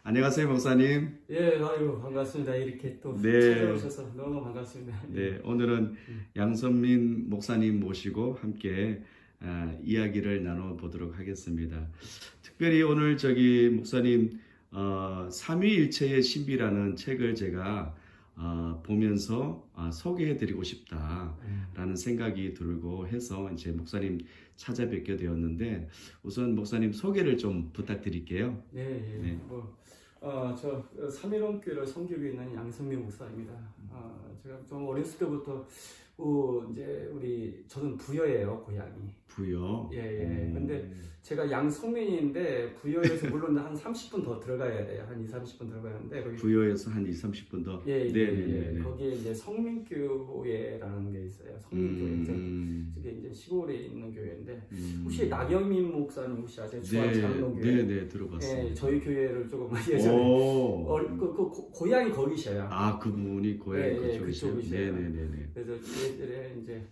안녕하세요, 목사님. 예, 아유, 반갑습니다. 이렇게 또 네. 찾아오셔서 너무 반갑습니다. 네, 오늘은 양선민 목사님 모시고 함께 이야기를 나눠보도록 하겠습니다. 특별히 오늘 목사님 삼위일체의 신비라는 책을 제가 보면서 소개해드리고 싶다라는 생각이 들고 해서 이제 목사님 찾아뵙게 되었는데 우선 목사님 소개를 좀 부탁드릴게요. 예, 예. 네. 저 삼일원교를 섬기고 있는 양선민 목사입니다. 제가 좀 어렸을 때부터 이제 저는 부여예요, 고향이. 부여. 예, 예. 근데 제가 양성민인데 부여에서 물론 한 30분 더 들어가야 돼요. 한 2, 30분 들어가는데 거기 부여에서 한 2, 30분 더. 예, 예, 네. 예. 거기에 이제 성민교회라는 게 있어요. 성민교회 이제 이제 시골에 있는 교회인데 혹시 나경민 목사님 혹시 아세요? 중앙장로교회. 네, 들어봤어요. 예, 저희 교회를 조금 예전에 고향이 거기셔요. 아, 그분이 고향이 예, 그쪽이세요? 그쪽이세요. 네. 그래서 예전에 이제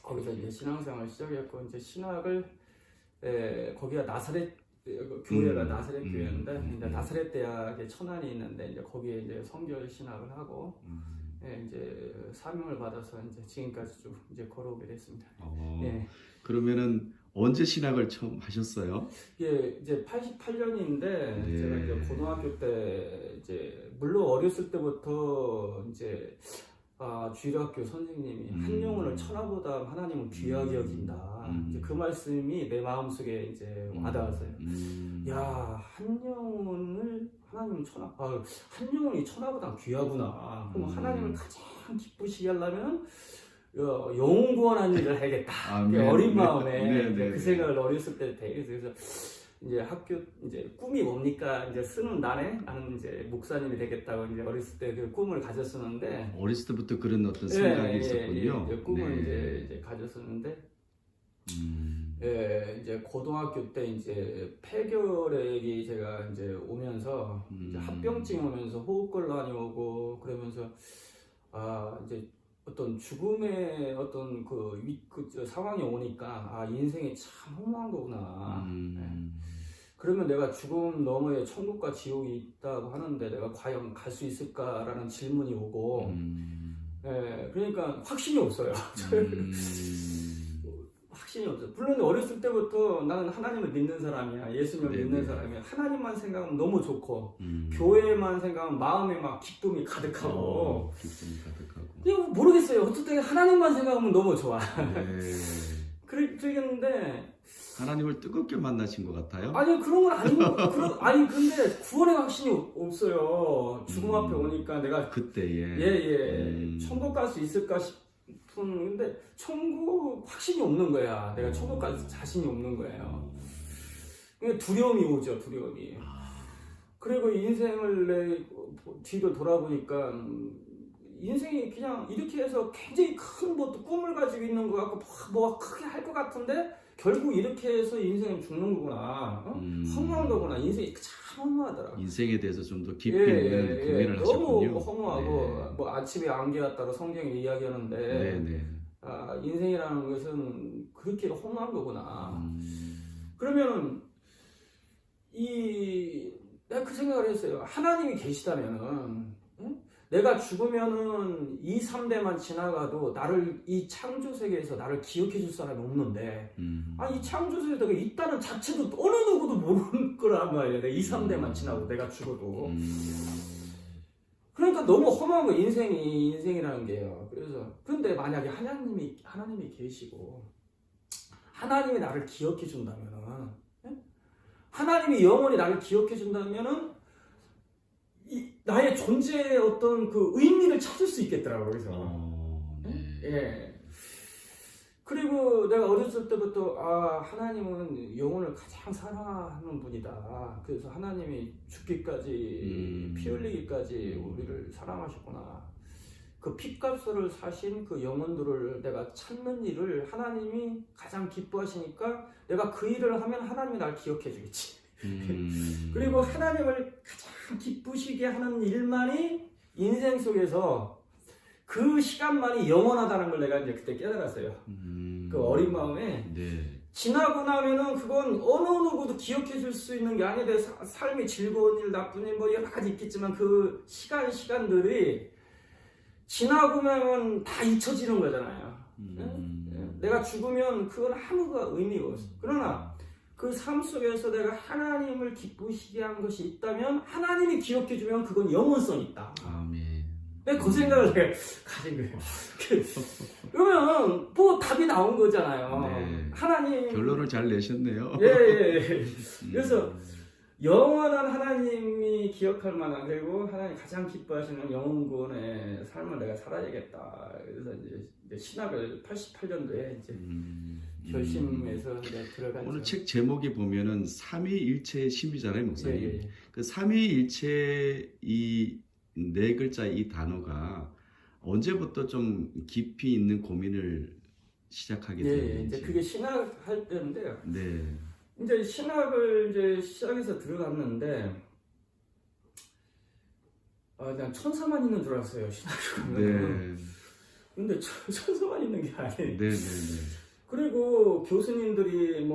거기서 이제 신앙생활을 시작했고 이제 신학을 거기가 나사렛 교회가 나사렛 교회인데 이제 나사렛 대학에 천안이 있는데 이제 거기에 이제 성결 신학을 하고 이제 사명을 받아서 이제 지금까지 쭉 이제 걸어오게 됐습니다. 예. 그러면은 언제 신학을 처음 하셨어요? 이게 이제 88년인데 네. 제가 이제 고등학교 때 이제 물론 어렸을 때부터 이제 주일학교 선생님이 한 영혼을 천하보다 하나님은 귀하게 여긴다. 이제 그 말씀이 내 마음속에 이제 와닿았어요. 야, 한 영혼을 하나님은 한 영혼이 천하보다 귀하구나. 그럼 하나님을 가장 기쁘시게 하려면 영혼 구원하는 일을 해야겠다. 어린 마음에 그 생각을 어렸을 때 되게 그래서 이제 학교 이제 꿈이 뭡니까 이제 쓰는 나는 이제 목사님이 되겠다고 이제 어렸을 때 그 꿈을 가졌었는데 어렸을 때부터 그런 어떤 생각이 있었군요. 이제 꿈을 이제 가졌었는데 이제 고등학교 때 이제 폐결핵이 제가 이제 오면서 이제 합병증 오면서 호흡곤란이 오고 그러면서 이제 어떤 죽음의 어떤 그 상황이 오니까 인생이 참 허무한 거구나. 그러면 내가 죽음 너머에 천국과 지옥이 있다고 하는데 내가 과연 갈 수 있을까라는 질문이 오고 그러니까 확신이 없어요. 확신이 없어요. 물론 어렸을 때부터 나는 하나님을 믿는 사람이야. 예수님을 믿는 사람이야. 하나님만 생각하면 너무 좋고 교회만 생각하면 마음에 막 기쁨이 가득하고 기쁨이 가득하고 그냥 모르겠어요. 어쨌든 하나님만 생각하면 너무 좋아. 그러겠는데 하나님을 뜨겁게 만나신 것 같아요. 아니 그런 건 아니고 아니 근데 구원의 확신이 없어요. 죽음 앞에 오니까 내가 그때에 천국 갈 수 있을까 싶은 근데 천국 확신이 없는 거야. 내가 천국 갈 자신이 없는 거예요. 그러니까 두려움이 오죠. 두려움이. 그리고 인생을 내 뒤를 돌아보니까 인생이 그냥 이렇게 해서 굉장히 큰 꿈을 가지고 있는 것 같고 뭐 크게 할 것 같은데 결국 이렇게 해서 인생은 죽는 거구나. 허무한 거구나. 인생이 참 허무하더라. 인생에 대해서 좀 더 깊이 있는 고민을 하셨군요. 너무 허무하고 뭐 아침에 안개 왔다고 성경이 이야기하는데 인생이라는 것은 그렇게 허무한 거구나. 그러면은 내가 그 생각을 했어요. 하나님이 계시다면은 내가 죽으면은 2, 3대만 지나가도 이 창조 세계에서 나를 기억해 줄 사람이 없는데 이 창조 세계에 내가 있다는 자체도 어느 누구도 모르는 거란 말이야. 내가 2, 3대만 지나고 내가 죽어도 그러니까 너무 허무한 거야. 인생이라는 게요. 그래서 근데 만약에 하나님이 계시고 하나님이 나를 기억해 준다면은 하나님이 영원히 나를 기억해 준다면은 나의 존재의 어떤 그 의미를 찾을 수 있겠더라고요. 그래서 그리고 내가 어렸을 때부터 하나님은 영혼을 가장 사랑하는 분이다. 그래서 하나님이 죽기까지 피 흘리기까지 우리를 사랑하셨구나. 그 핏값을 사신 그 영혼들을 내가 찾는 일을 하나님이 가장 기뻐하시니까 내가 그 일을 하면 하나님이 날 기억해 주겠지. 그리고 하나님을 가장 기쁘시게 하는 일만이 인생 속에서 그 시간만이 영원하다는 걸 내가 이제 그때 깨달았어요. 그 어린 마음에 지나고 나면은 그건 어느 누구도 기억해 줄 수 있는 게 아닌데 삶이 즐거운 일, 나쁜 일 뭐 여러 가지 있겠지만 그 시간들이 지나고 나면 다 잊혀지는 거잖아요. 내가 죽으면 그건 아무가 의미가 없어. 그러나 그 삶 속에서 내가 하나님을 기쁘시게 한 것이 있다면 하나님이 기억해 주면 그건 영원성이 있다. 아멘. 그 생각을 내가 가진 거예요. 그러면 뭐 답이 나온 거잖아요. 네. 하나님 결론을 잘 내셨네요. 예. 그래서 영원한 하나님이 기억할 만한 그리고 하나님 가장 기뻐하시는 영혼군의 삶을 내가 살아야겠다. 그래서 이제 신학을 88년도에 이제 결심해서 이제 들어간. 오늘 책 제목이 보면은 삼위일체의 심이잖아요, 목사님. 예. 그 삼위일체 이 네 글자 이 단어가 언제부터 좀 깊이 있는 고민을 시작하게 됐는지. 이제 그게 신학 할 때인데요. 네. 이제 신학을 이제 시작해서 들어갔는데 그냥 천사만 있는 줄 알았어요, 신학을. 네. 근데 천사만 있는 게 아니에요. 네. 그리고 교수님들이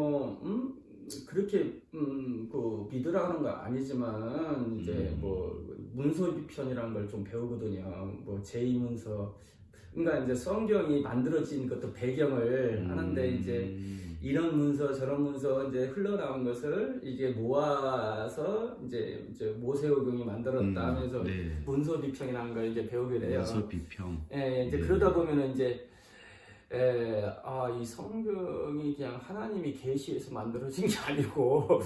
그렇게 그 믿으라는 건 아니지만 이제 뭐 문서 비편이라는 걸 좀 배우거든요. 뭐 제2문서. 그러니까 이제 성경이 만들어진 것도 배경을 하는데 이제 이런 문서 저런 문서 이제 흘러나온 것을 이제 모아서 이제 모세오경이 만들었다 하면서 네. 문서 비평이라는 걸 이제 배우게 돼요. 문서 비평. 이제 네. 그러다 보면은 이제 이 성경이 그냥 하나님이 계시해서 만들어진 게 아니고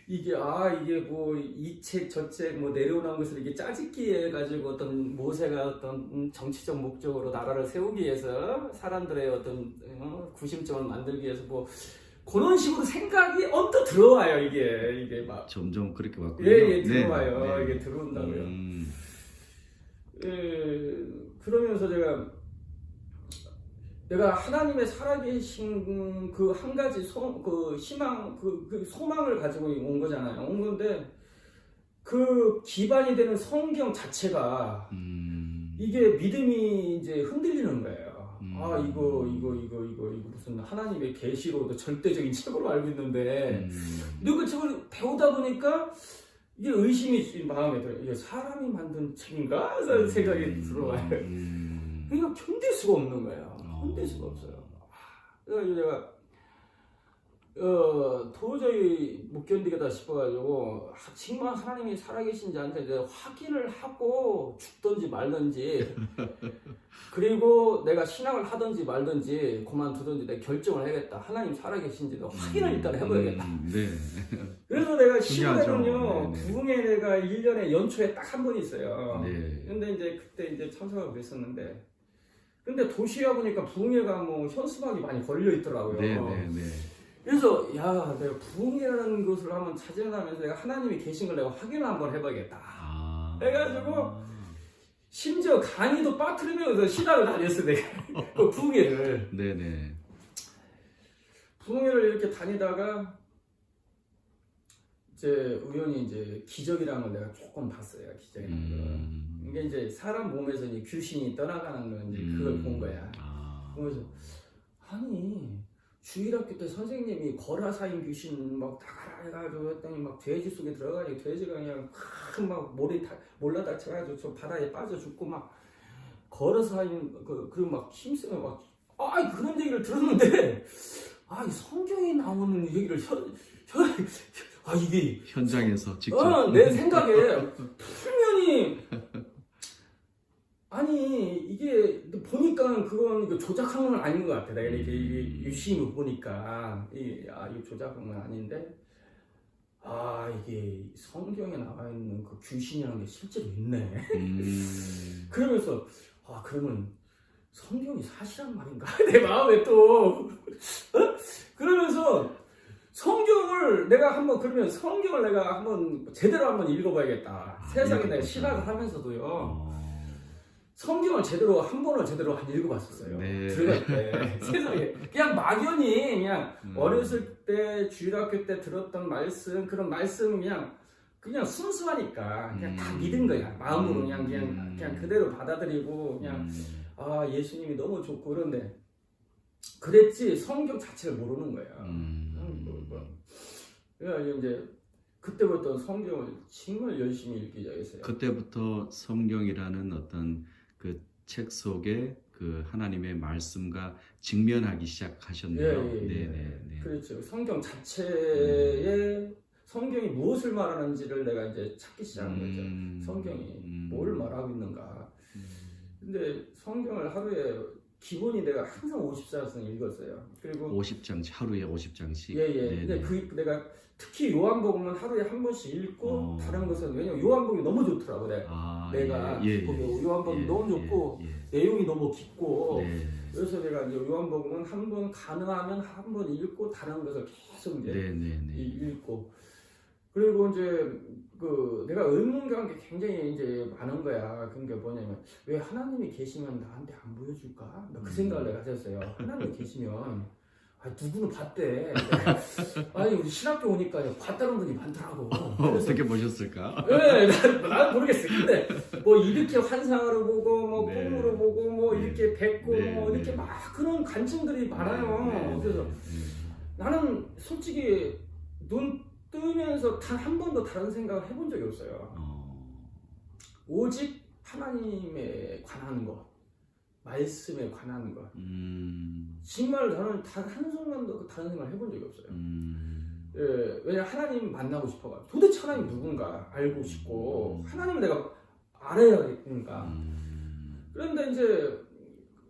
이게 뭐 이 책 저 책 뭐 내려오는 것을 이게 짜집기 해가지고 어떤 모세가 어떤 정치적 목적으로 나라를 세우기 위해서 사람들의 어떤 구심점을 만들기 위해서 뭐 그런 식으로 생각이 언뜻 들어와요. 이게 막 점점 그렇게 왔군요. 들어와요. 네. 이게 들어온다고요. 그러면서 내가 하나님의 살아계신 그 한 가지 희망, 그 소망을 가지고 온 거잖아요. 온 건데, 그 기반이 되는 성경 자체가, 이게 믿음이 이제 흔들리는 거예요. 이거 무슨 하나님의 계시로도 절대적인 책으로 알고 있는데, 근데 그 책을 배우다 보니까, 이게 의심이 마음에 들어요. 이게 사람이 만든 책인가? 라는 생각이 들어와요. 그러니까 견딜 수가 없는 거예요. 견딜 수가 없어요. 그래서 제가 도저히 못 견디겠다 싶어가지고 정말 하나님이 살아계신지 안 되는지 확인을 하고 죽든지 말든지 그리고 내가 신학을 하든지 말든지 그만두든지 내가 결정을 해야겠다. 하나님 살아계신지도 확인을 일단 해봐야겠다. 네. 그래서 내가 중요하죠. 시골에는요 부흥회 내가 1년에 연초에 딱 한 번 있어요. 네. 근데 이제 그때 이제 참석하고 있었는데 근데 도시에 보니까 부흥회가 뭐 현수막이 많이 걸려 있더라고요. 네. 그래서 내가 부흥회라는 것을 한번 찾아내면서 내가 하나님이 계신 걸 내가 확인을 한번 해봐야겠다. 해가지고 심지어 강의도 빠뜨리면서 신학을 다녔어 내가 그 부흥회를. 네네. 부흥회를 이렇게 다니다가 이제 우연히 이제 기적이라는 걸 내가 조금 봤어요. 기적이라는 걸. 이게 이제 사람 몸에서 이제 귀신이 떠나가는 건 이제 그걸 본 거야. 그래서 아니 주일학교 때 선생님이 거라사인 귀신 막 나가라 해가지고 했더니 막 돼지 속에 들어가지고 돼지가 그냥 막 몰라다쳐가지고 저 바다에 빠져 죽고 막 거라사인 그리고 막 힘쓰면 막 그런 얘기를 들었는데 이 성경에 나오는 얘기를 이게 현장에서 직접 내 생각에 분명히 아니 이게 보니까 그건 조작한 건 아닌 것 같아. 내가 이렇게 유심히 보니까 이거 조작한 건 아닌데 이게 성경에 나와 있는 그 귀신이라는 게 실제로 있네. 그러면서 그러면 성경이 사실한 말인가? 내 마음에 또 그러면서 성경을 내가 한번 제대로 한번 읽어봐야겠다. 세상에 내가 신학을 하면서도요. 성경을 한 번을 제대로 읽어봤었어요. 네. 들어갈 때 세상에 그냥 막연히 그냥 어렸을 때 주일학교 때 들었던 말씀 그런 말씀 그냥 순수하니까 그냥 다 믿은 거야. 마음으로 그냥 그대로 받아들이고 그냥 예수님이 너무 좋고 그런데 그랬지 성경 자체를 모르는 거야. 그래서 이제 그때부터 성경을 정말 열심히 읽기 시작했어요. 그때부터 성경이라는 어떤 그 책 속에 그 하나님의 말씀과 직면하기 시작하셨네요. 네. 그렇죠. 성경 자체에 성경이 무엇을 말하는지를 내가 이제 찾기 시작한 거죠. 성경이 뭘 말하고 있는가. 근데 성경을 하루에 기본이 내가 항상 54장 읽었어요. 그리고 50장 하루에 50장씩. 근데 내가 특히 요한복음은 하루에 한 번씩 읽고 다른 것은 왜냐면 요한복음이 너무 좋더라고 내가 보기 요한복음이 너무 좋고 내용이 너무 깊고 그래서 내가 이제 요한복음은 한 번 가능하면 한 번 읽고 다른 것을 계속 이제 읽고 그리고 이제 그 내가 의문가는 게 굉장히 이제 많은 거야. 그게 뭐냐면 왜 하나님이 계시면 나한테 안 보여줄까? 그 생각을 내가 가졌어요. 하나님이 계시면 누구는 봤대. 아니 우리 신학교 오니까 봤다는 분이 많더라고. 어떻게 보셨을까? 네, 난 모르겠어. 근데 뭐 이렇게 환상으로 보고 뭐 꿈으로 보고 뭐 이렇게 뵙고 뭐 이렇게 막 그런 관점들이 많아요. 그래서 나는 솔직히 눈 뜨면서 단 한 번도 다른 생각을 해본 적이 없어요. 오직 하나님에 관한 것, 말씀에 관한 것. 정말 나는 단 한순간도 다른 생각을 해본 적이 없어요. 왜냐 하나님 만나고 싶어가지고 도대체 하나님 누군가 알고 싶고 하나님을 내가 알아야 되니까. 그런데 이제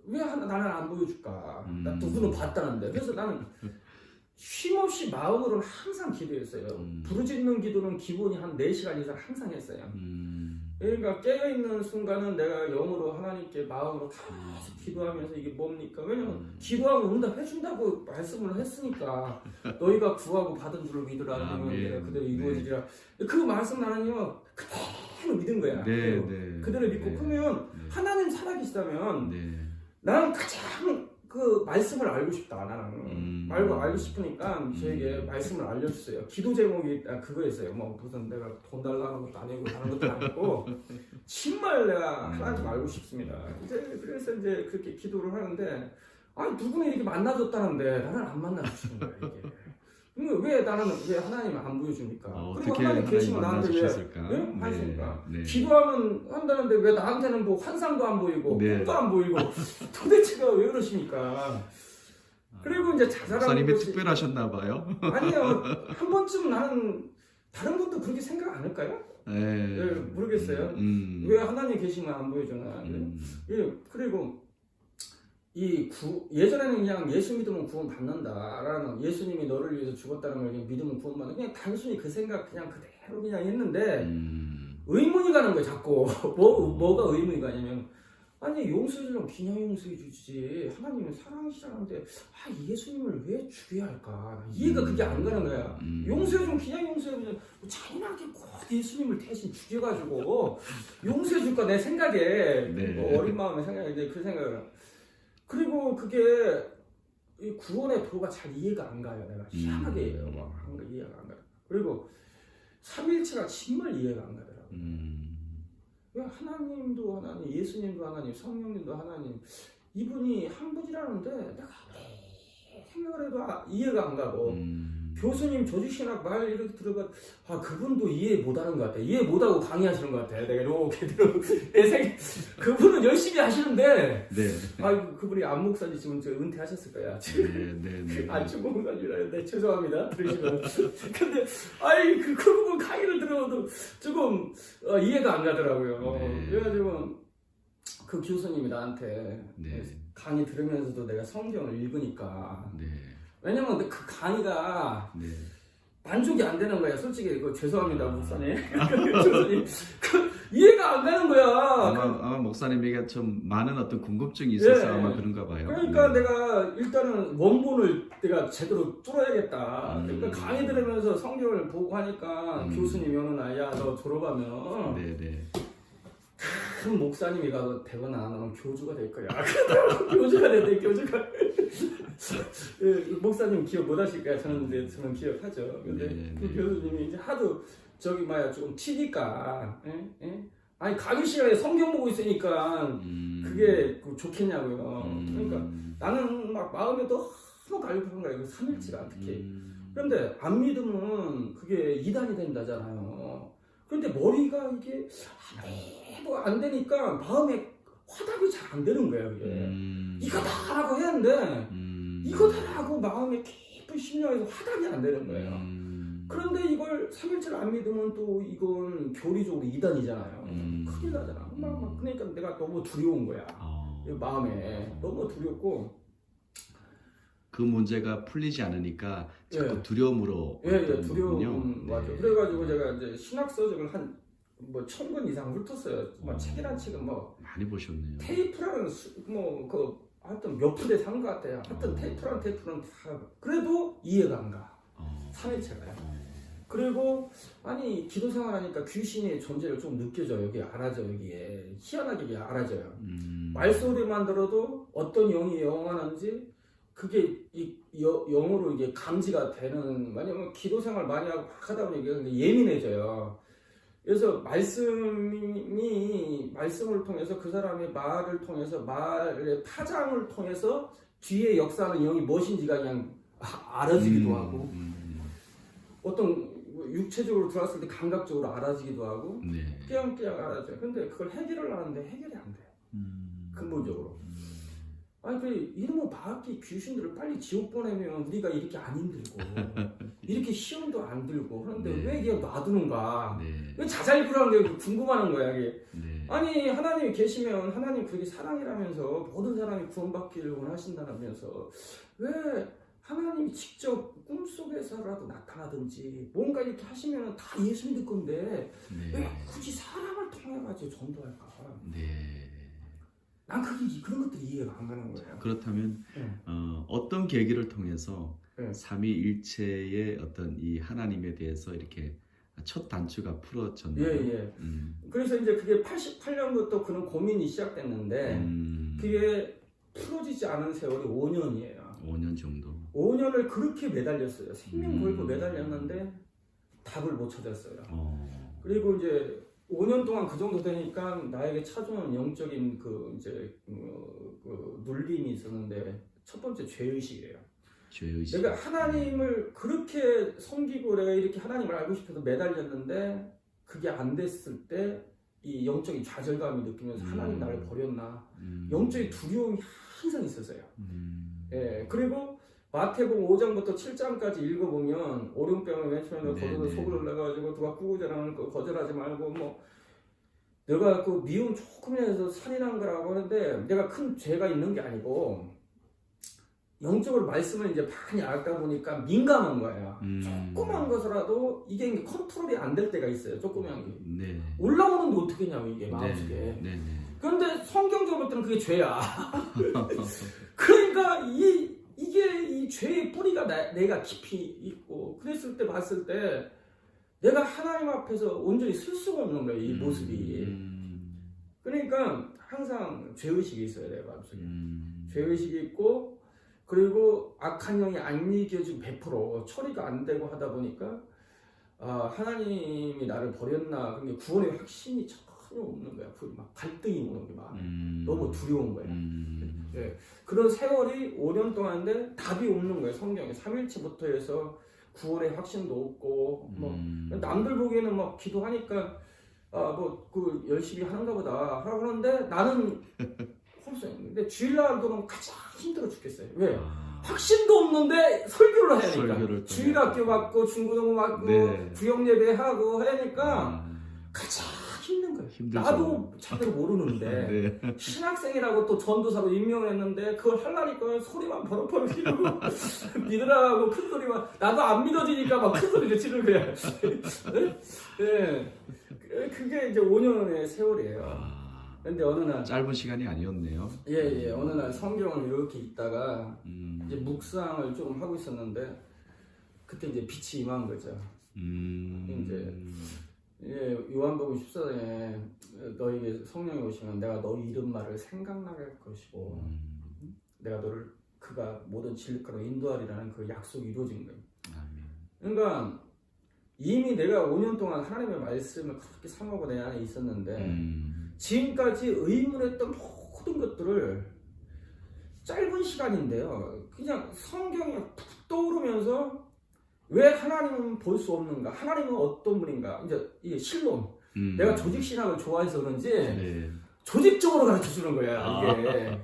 왜 나는 안 보여줄까? 나 누구는 봤다는데. 그래서 나는 쉼없이 마음으로는 항상 기도했어요. 부르짖는 기도는 기본이 한 4시간 이상 항상 했어요. 그러니까 깨어있는 순간은 내가 영으로 하나님께 마음으로 계속 기도하면서 이게 뭡니까? 왜냐면 기도하면 응답해준다고 말씀을 했으니까 너희가 구하고 받은 줄을 믿으라 하면 내가 그대로 이루어지리라. 그 말씀 나는요 그대로 믿은 거야. 그대로 믿고 그러면 하나님 살아계시다면 나는 가장 그 말씀을 알고 싶다. 나는 알고 싶으니까 저에게 말씀을 알려주세요. 기도 제목이 그거였어요. 뭐 무슨 내가 돈 달라는 것도 아니고 다른 것도 아니고 정말 내가 하나님 알고 싶습니다. 그래서 이제 그렇게 기도를 하는데 누구는 이렇게 만나줬다는데 나는 안 만나주시는 거야 이게. 왜 하나님을 안 보여줍니까? 그리고 하나님 계시면 나한테 왜 하십니까? 기도하면 한다는데 왜 나한테는 뭐 환상도 안 보이고 꿈도 안 보이고 도대체가 왜 그러십니까? 그리고 이제 자살하는 목사님이 특별하셨나 봐요. 아니요. 한 번쯤 나는 다른 분도 그렇게 생각 안 할까요? 모르겠어요. 왜 하나님 계시면 안 보여주나? 그리고 예전에는 그냥 예수 믿으면 구원 받는다라는 예수님이 너를 위해서 죽었다는 걸 그냥 믿으면 구원 받는 그냥 단순히 그 생각 그냥 그대로 그냥 했는데 의문이 가는 거예요 자꾸. 뭐가 의문이 가냐면 아니 용서해 주려면 그냥 용서해 주지 하나님은 사랑하시라는데 예수님을 왜 죽여야 할까? 이해가 그게 안 가는 거야. 용서해 주면 그냥 용서해 주면 잔인하게 꼭 예수님을 대신 죽여가지고 용서해 줄까 내 생각에 어린 마음의 생각에 이제 그 생각을 그리고 그게 구원의 도가 잘 이해가 안 가요. 내가 희한하게 이해가 안 가요. 그리고 삼일체가 정말 이해가 안 가더라고요. 왜 하나님도 하나님, 예수님도 하나님, 성령님도 하나님 이분이 한 분이라는데 내가 생각을 해도 이해가 안 가고 교수님 조지신학 말 이렇게 들어봐 그분도 이해 못하는 것 같아. 이해 못하고 강의하시는 것 같아. 내가 이렇게 내 생각 그분은 열심히 하시는데 그분이 안 목사님 지금 은퇴하셨을 거야. 안충 목사님이라는데 죄송합니다. 들으시면 근데 그분 강의를 들어도 조금 이해가 안 가더라고요. 그래가지고 그 교수님이 나한테 강의 들으면서도 내가 성경을 읽으니까 왜냐면 그 강의가 만족이 안 되는 거야. 솔직히 죄송합니다 목사님. 교수님 이해가 안 가는 거야. 아마 목사님에게 좀 많은 어떤 궁금증이 있어서 아마 그런가 봐요. 그러니까 내가 일단은 원본을 내가 제대로 뚫어야겠다. 그러니까 강의 들으면서 성경을 보고 하니까 교수님이 어느 날 야 너 졸업하면 큰 목사님이 가서 되거나 너는 교주가 될 거야. 교주가 됐대. 교주가 목사님 기억 못 하실 거야. 저는 기억하죠. 근데 그 교수님이 이제 하도 조금 튀니까 아니 가기 시간에 성경 보고 있으니까 그게 좋겠냐고요. 그러니까 나는 막 마음에 너무 갈급한 거예요. 그 삼일치가 특히. 그런데 안 믿으면 그게 이단이 된다잖아요. 그런데 머리가 이게 해도 안 되니까 마음에 화답이 잘 안 되는 거예요. 이게 이거다라고 했는데 이거다라고 마음에 깊은 심령에서 화답이 안 되는 거예요. 그런데 이걸 3일째를 안 믿으면 또 이건 교리적으로 이단이잖아요. 큰일 나잖아. 그러니까 내가 너무 두려운 거야. 마음에 너무 두렵고 그 문제가 풀리지 않으니까 자꾸 예. 두려움으로 두려움 맞아. 네. 그래가지고 제가 이제 신학 서적을 한 1000권 이상 훑었어요. 책이란 책은 많이 보셨네요. 테이프라는 하여튼 몇 푼에 산 것 같아요. 하여튼 테이프는 다 그래도 이해가 안 가. 3일째가요. 그리고 아니 기도 생활하니까 귀신의 존재를 좀 느껴져요. 여기 알아져. 여기에 희한하게 이게 알아져요. 말소리만 들어도 어떤 영이 영하는지 그게 영으로 이게 감지가 되는. 왜냐면 기도 생활 많이 하고 막 하다 보니 이게 예민해져요. 그래서 말씀을 통해서 그 사람의 말을 통해서 말의 파장을 통해서 뒤에 역사하는 영이 무엇인지가 그냥 알아지기도 하고 어떤 육체적으로 들어왔을 때 감각적으로 알아지기도 하고 깨양깨양 알아져요. 근데 그걸 해결을 하는데 해결이 안 돼요. 근본적으로. 아니 이놈의 마귀 귀신들을 빨리 지옥 보내면 우리가 이렇게 안 힘들고 이렇게 시험도 안 들고 그런데 왜 이게 놔두는가? 왜 자잘구라는 게 궁금하는 거야 이게. 아니 하나님이 계시면 하나님 그게 사랑이라면서 모든 사람이 구원받기를 원하신다면서 왜 하나님이 직접 꿈속에서라도 나타나든지 뭔가 이렇게 하시면 다 예수 믿을 건데 왜 굳이 사람을 통해 가지고 전도할까? 난 그런 것들이 이해가 안 가는 거예요. 그렇다면 어떤 계기를 통해서 삼위일체의 어떤 이 하나님에 대해서 이렇게 첫 단추가 풀어졌나요? 그래서 이제 그게 88년부터 그런 고민이 시작됐는데 그게 풀어지지 않은 세월이 5년이에요. 5년 정도. 5년을 그렇게 매달렸어요. 생명 걸고 매달렸는데 답을 못 찾았어요. 그리고 이제 5년 동안 그 정도 되니까 나에게 찾아오는 영적인 그 눌림이 있었는데 첫 번째 죄의식이에요. 죄의식. 내가 하나님을 그렇게 섬기고 내가 이렇게 하나님을 알고 싶어서 매달렸는데 그게 안 됐을 때 이 영적인 좌절감이 느끼면서 하나님 나를 버렸나 영적인 두려움이 항상 있었어요. 그리고 마태복음 5장부터 7장까지 읽어보면 오른뺨을 왼손에 걷어서 속을 내가지고 누가 꾸구절하는 거 거절하지 말고 내가 그 미움 조금이라도 살인한 거라고 하는데 내가 큰 죄가 있는 게 아니고 영적으로 말씀을 이제 많이 알다 보니까 민감한 거예요. 조그만 것이라도 이게 컨트롤이 안 될 때가 있어요. 조그만 게. 올라오는데 어떻게 했냐고 이게 마음속에. 그런데 성경적으로 볼 때는 그게 죄야. 그러니까 이게 이 죄의 뿌리가 내가 깊이 있고 그랬을 때 봤을 때 내가 하나님 앞에서 온전히 쓸 수가 없는 거예요. 이 모습이. 그러니까 항상 죄의식이 있어요. 내 마음속에. 죄의식이 있고 그리고 악한 영이 안 이겨지고 100% 처리가 안 되고 하다 보니까 하나님이 나를 버렸나 그게 구원의 확신이 전혀 없는 거야. 막 갈등이 오는 게 마음에. 너무 두려운 거야. 그런 세월이 5년 동안인데 답이 없는 거예요. 성경에 3일치부터 해서 구원의 확신도 없고 남들 보기에는 막 기도하니까 열심히 하는가 보다 하고 하는데 나는 없어요. 근데 주일날도는 가장 힘들어 죽겠어요. 왜? 확신도 없는데 설교를 하니까 주일학교 받고 중고등부 받고 구역예배 하고 하니까 가장 힘든 거예요. 힘들죠. 나도 제대로 모르는데 신학생이라고 또 전도사로 임명을 했는데 그걸 하려니까 소리만 버럭버럭 지르고 믿으라고 큰 소리만 나도 안 믿어지니까 막 큰 소리를 지르는 거야. 그게 이제 5년의 세월이에요. 근데 어느 날 짧은 시간이 아니었네요. 어느 날 성경을 이렇게 읽다가 이제 묵상을 조금 하고 있었는데 그때 이제 빛이 임한 거죠. 이제 요한복음 14장에 너에게 성령이 오시면 내가 너 이름 말을 생각나게 할 것이고 내가 너를 그가 모든 진리가로 인도하리라는 그 약속이 이루어진 거예요. 그러니까 이미 내가 5년 동안 하나님의 말씀을 그렇게 사모하고 내 안에 있었는데 지금까지 의문했던 모든 것들을 짧은 시간인데요. 그냥 성경이 푹 떠오르면서 왜 하나님은 볼 수 없는가? 하나님은 어떤 분인가? 이제 이게 실론. 내가 조직신학을 좋아해서 그런지 네. 조직적으로 가르쳐 주는 거야, 이게.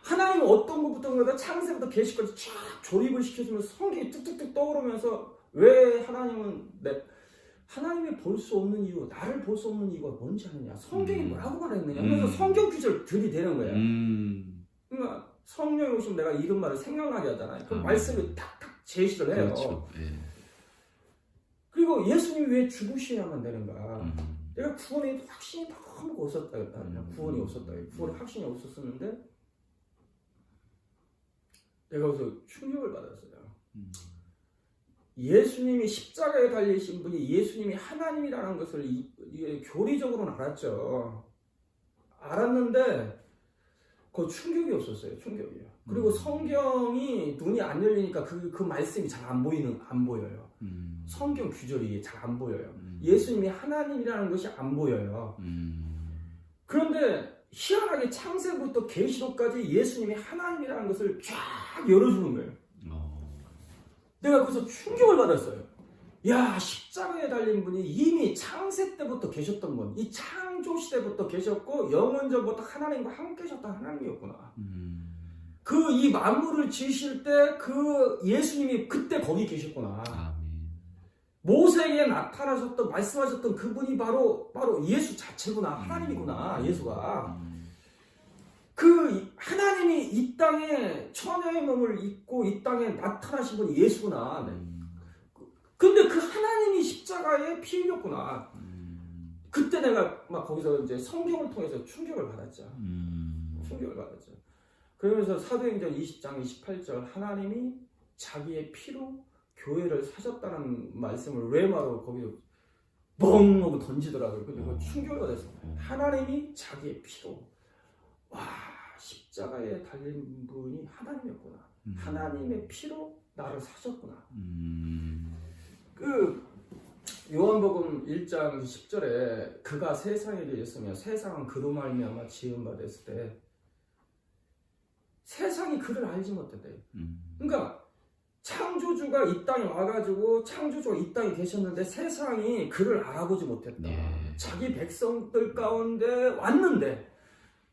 하나님은 어떤 것부터 창세부터 계시까지 쫙 조립을 시켜주면서 성경이 뚝뚝뚝 떠오르면서 왜 하나님이 볼 수 없는 이유, 나를 볼 수 없는 이유가 뭔지 아느냐? 성경이 뭐라고 말했느냐? 그래서 성경 구절 들이대는 거야. 그러니까 성령이 오시면 내가 이런 말을 생각나게 하잖아요. 그 말씀을 탁탁 제시를 해요. 그렇죠. 예. 그리고 예수님이 왜 죽으셔야만 되는가? 내가 구원에 확신이 너무 없었다. 구원이 없었다. 구원에 확신이 없었었는데 내가 그래서 충격을 받았어요. 예수님이 십자가에 달리신 분이 예수님이 하나님이라는 것을 이게 교리적으로는 알았죠. 알았는데 그 충격이 없었어요. 충격이요. 그리고 성경이 눈이 안 열리니까 그 말씀이 잘 안 보여요. 성경 규절이 잘 안 보여요. 예수님이 하나님이라는 것이 안 보여요. 그런데 희한하게 창세부터 계시록까지 예수님이 하나님이라는 것을 쫙 열어주는 거예요. 내가 그래서 충격을 받았어요. 야, 십자가에 달린 분이 이미 창세 때부터 계셨던 분, 이 창조 시대부터 계셨고 영원전부터 하나님과 함께 계셨던 하나님이었구나. 이 만물을 지으실 때 그 예수님이 그때 거기 계셨구나. 모세에게 나타나셨던 말씀하셨던 그분이 바로 예수 자체구나. 하나님이구나. 예수가. 하나님이 이 땅에 천여의 몸을 입고 이 땅에 나타나신 분이 예수구나. 근데 그 하나님이 십자가에 피 흘렸구나. 그때 내가 막 거기서 이제 성경을 통해서 충격을 받았죠. 충격을 받았죠. 그러면서 사도행전 20장 28절 하나님이 자기의 피로 교회를 사셨다는 말씀을 레마로 거기서 뻥 하고 던지더라고요. 근데 그 충격을 받았어요. 하나님이 자기의 피로. 와, 십자가에 달린 분이 하나님이었구나. 하나님의 피로 나를 사셨구나. 요한복음 1장 10절에 그가 세상에 계셨으며 세상은 그로 말미암아 지음 바 됐을 때 세상이 그를 알지 못했대. 그러니까 창조주가 이 땅에 와가지고 창조주가 이 땅에 계셨는데 세상이 그를 알아보지 못했다. 자기 백성들 가운데 왔는데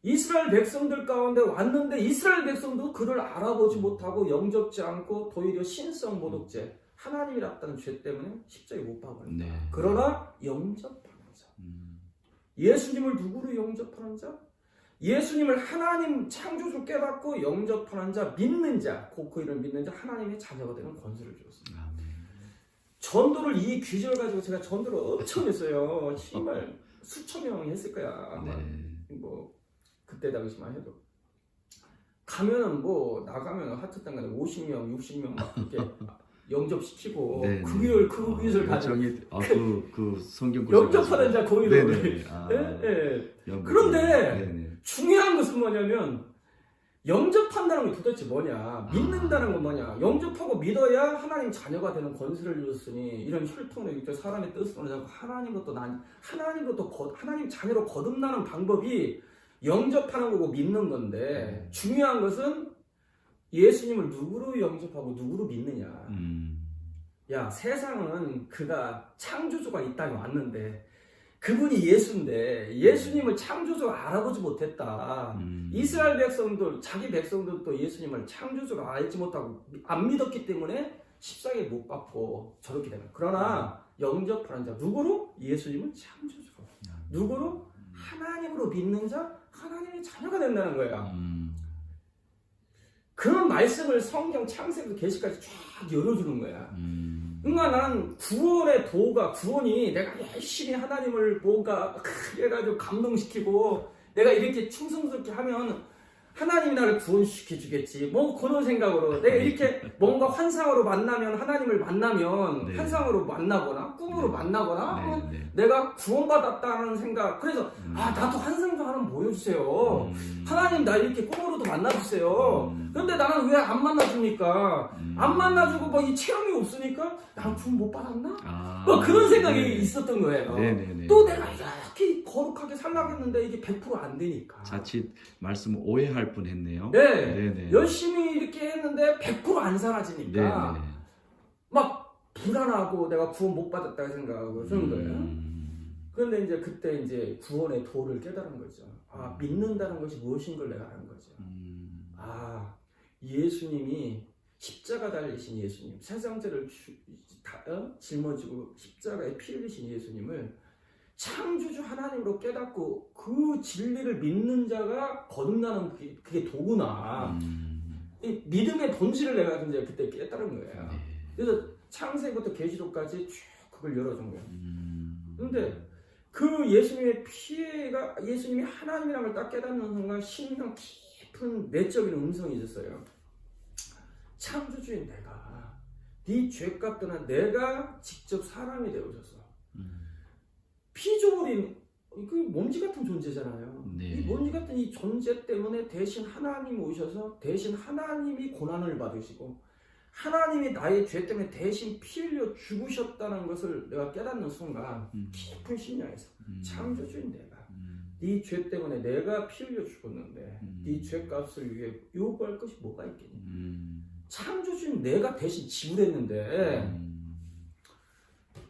이스라엘 백성들 가운데 왔는데 이스라엘 백성도 그를 알아보지 못하고 영접지 않고 도리어 신성 모독죄 하나님이랐다는 죄 때문에 십자가에 못 박았다. 그러나 영접하는 자. 예수님을 누구로 영접하는 자? 예수님을 하나님 창조주 깨닫고 영접하는 자, 믿는 자, 그 이름 믿는 자 하나님의 자녀가 되는 권세를 주었습니다. 전도를 이 규정을 가지고 제가 전도를 엄청 했어요. 정말 수천 명이 했을 거야. 아마. 뭐 그때 당시만 해도 가면은 뭐 나가면 하트땅 가면 50명, 60명 막 이렇게 영접시키고 그 기술 가지고 그 성경 영접하는 자 고의를. 그런데 중요한 것은 뭐냐면 영접한다는 게 도대체 뭐냐? 믿는다는 건 뭐냐? 영접하고 믿어야 하나님 자녀가 되는 권세를 주었으니 이런 혈통을 이렇게 사람의 뜻으로 잡고 하나님 자녀로 거듭나는 방법이 영접하는 거고 믿는 건데 중요한 것은 예수님을 누구로 영접하고 누구로 믿느냐. 야, 세상은 그가 창조주가 이 땅에 왔는데 그분이 예수인데 예수님을 창조주가 알아보지 못했다. 이스라엘 백성들, 자기 백성들도 예수님을 창조주가 알지 못하고 안 믿었기 때문에 십자가에 못 박고 저렇게 되는. 그러나 영접하는 자 누구로? 예수님은 창조주로. 누구로? 하나님으로 믿는 자, 하나님의 자녀가 된다는 거야. 그런 말씀을 성경 창세부터 계시까지 쫙 열어주는 거야. 그러니까 나는 구원이 내가 열심히 하나님을 뭔가 해가지고 감동시키고 내가 이렇게 충성스럽게 하면 하나님이 나를 구원시켜 주겠지. 뭐 그런 생각으로 내가 이렇게 뭔가 환상으로 만나면 하나님을 만나면 네. 환상으로 만나거나 꿈으로 네. 만나거나 네, 뭐 네. 내가 구원받았다는 생각. 그래서 나도 환상 좀 하나 보여주세요. 하나님 나 이렇게 꿈으로도 만나주세요. 그런데 나는 왜 안 만나줍니까? 안 만나주고 뭐 이 체험이 없으니까 난 구원 못 받았나? 뭐 그런 생각이 네. 있었던 거예요. 네네네. 또 내가 이렇게 거룩하게 살려고 했는데 이게 100% 안 되니까. 자칫 말씀 오해할 뻔했네요. 네. 네네. 열심히 이렇게 했는데 100%안 사라지니까 네네. 막 불안하고 내가 구원 못 받았다고 생각하고 그런 거예요. 그런데 이제 그때 이제 구원의 도를 깨달은 거죠. 아, 믿는다는 것이 무엇인 걸 내가 아는 거죠. 아, 예수님이 십자가 달리신 예수님, 세상 죄를 짊어지고 십자가에 피 흘리신 예수님을 창조주 하나님으로 깨닫고 그 진리를 믿는 자가 거듭나는 그게 도구나. 이 믿음의 본질을 내가 이제 그때 깨달은 거예요. 네. 그래서 창세부터 계시록까지 쭉 그걸 열어준 거예요. 그런데 그 예수님의 피해가 예수님이 하나님이라는 걸 딱 깨닫는 순간 심령 깊은 내적인 음성이 있었어요. 창조주인 내가 네 죄값 떠나 내가 직접 사람이 되어줘서 피조물인 그 먼지 같은 존재잖아요. 네. 이 먼지 같은 이 존재 때문에 대신 하나님이 오셔서 대신 하나님이 고난을 받으시고 하나님이 나의 죄 때문에 대신 피 흘려 죽으셨다는 것을 내가 깨닫는 순간 깊은 심령에서 창조주인 내가 네 죄 때문에 내가 피 흘려 죽었는데 네 죄값을 위해 요구할 것이 뭐가 있겠니? 창조주인 내가 대신 지불했는데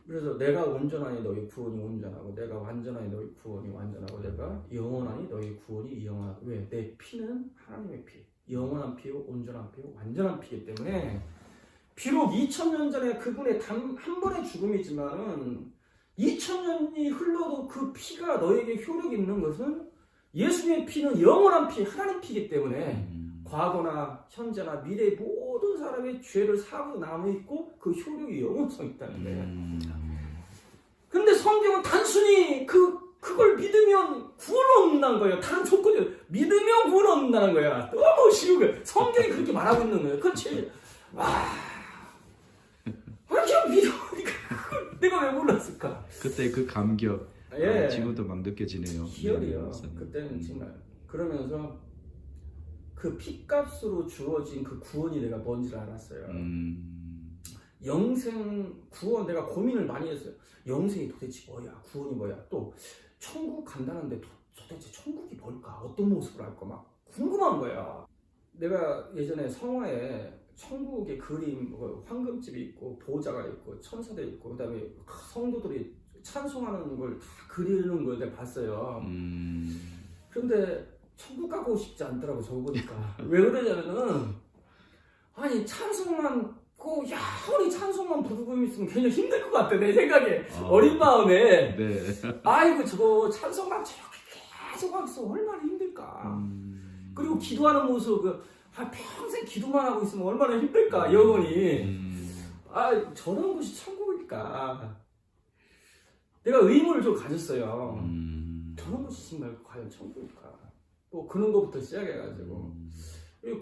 그래서 내가 온전하니 너희 구원이 온전하고 내가 완전하니 너희 구원이 완전하고 내가 영원하니 너희 구원이 영원하고 왜? 내 피는 하나님의 피 영원한 피요 온전한 피요 완전한 피이기 때문에 비록 2000년 전에 그분의 단 한 번의 죽음이지만은 2000년이 흘러도 그 피가 너에게 효력이 있는 것은 예수님의 피는 영원한 피 하나님 피이기 때문에 과거나 현재나 미래의 모든 사람의 죄를 사고 남아있고 그 효력이 영원성 있다는 거예요. 그런데 성경은 단순히 그걸 믿으면 구원 얻는다는 거예요. 다른 조건이 믿으면 구원 얻는다는 거야. 너무 쉬운 거예요. 성경이 그렇게 말하고 있는 거예요. 그렇지. 그냥 믿으니까 내가 왜 몰랐을까? 그때 그 감격 예. 지금도 막 느껴지네요. 희열이요. 네, 그때는 정말 그러면서 그 피값으로 주어진 그 구원이 내가 뭔지를 알았어요. 영생 구원 내가 고민을 많이 했어요. 영생이 도대체 뭐야? 구원이 뭐야? 또 천국 간다는데 도대체 천국이 뭘까? 어떤 모습으로 할까? 막 궁금한 거야. 내가 예전에 성화에 천국의 그림, 황금집이 있고 보좌가 있고 천사들이 있고 그다음에 성도들이 찬송하는 걸 다 그리는 걸 내가 봤어요. 그런데 천국 가고 싶지 않더라고 저거 보니까. 왜 그러냐면은 아니 찬송만 야원이 찬송만 부르고 있으면 굉장히 힘들 것 같아 내 생각에. 어린 마음에 네. 아이고 저거 찬송만 저렇게 계속 하고 있으면 얼마나 힘들까. 그리고 기도하는 모습 평생 기도만 하고 있으면 얼마나 힘들까 영혼이. 저런 것이 천국일까. 내가 의문을 좀 가졌어요. 저런 것이 정말 과연 천국일까. 뭐 그런 것부터 시작해가지고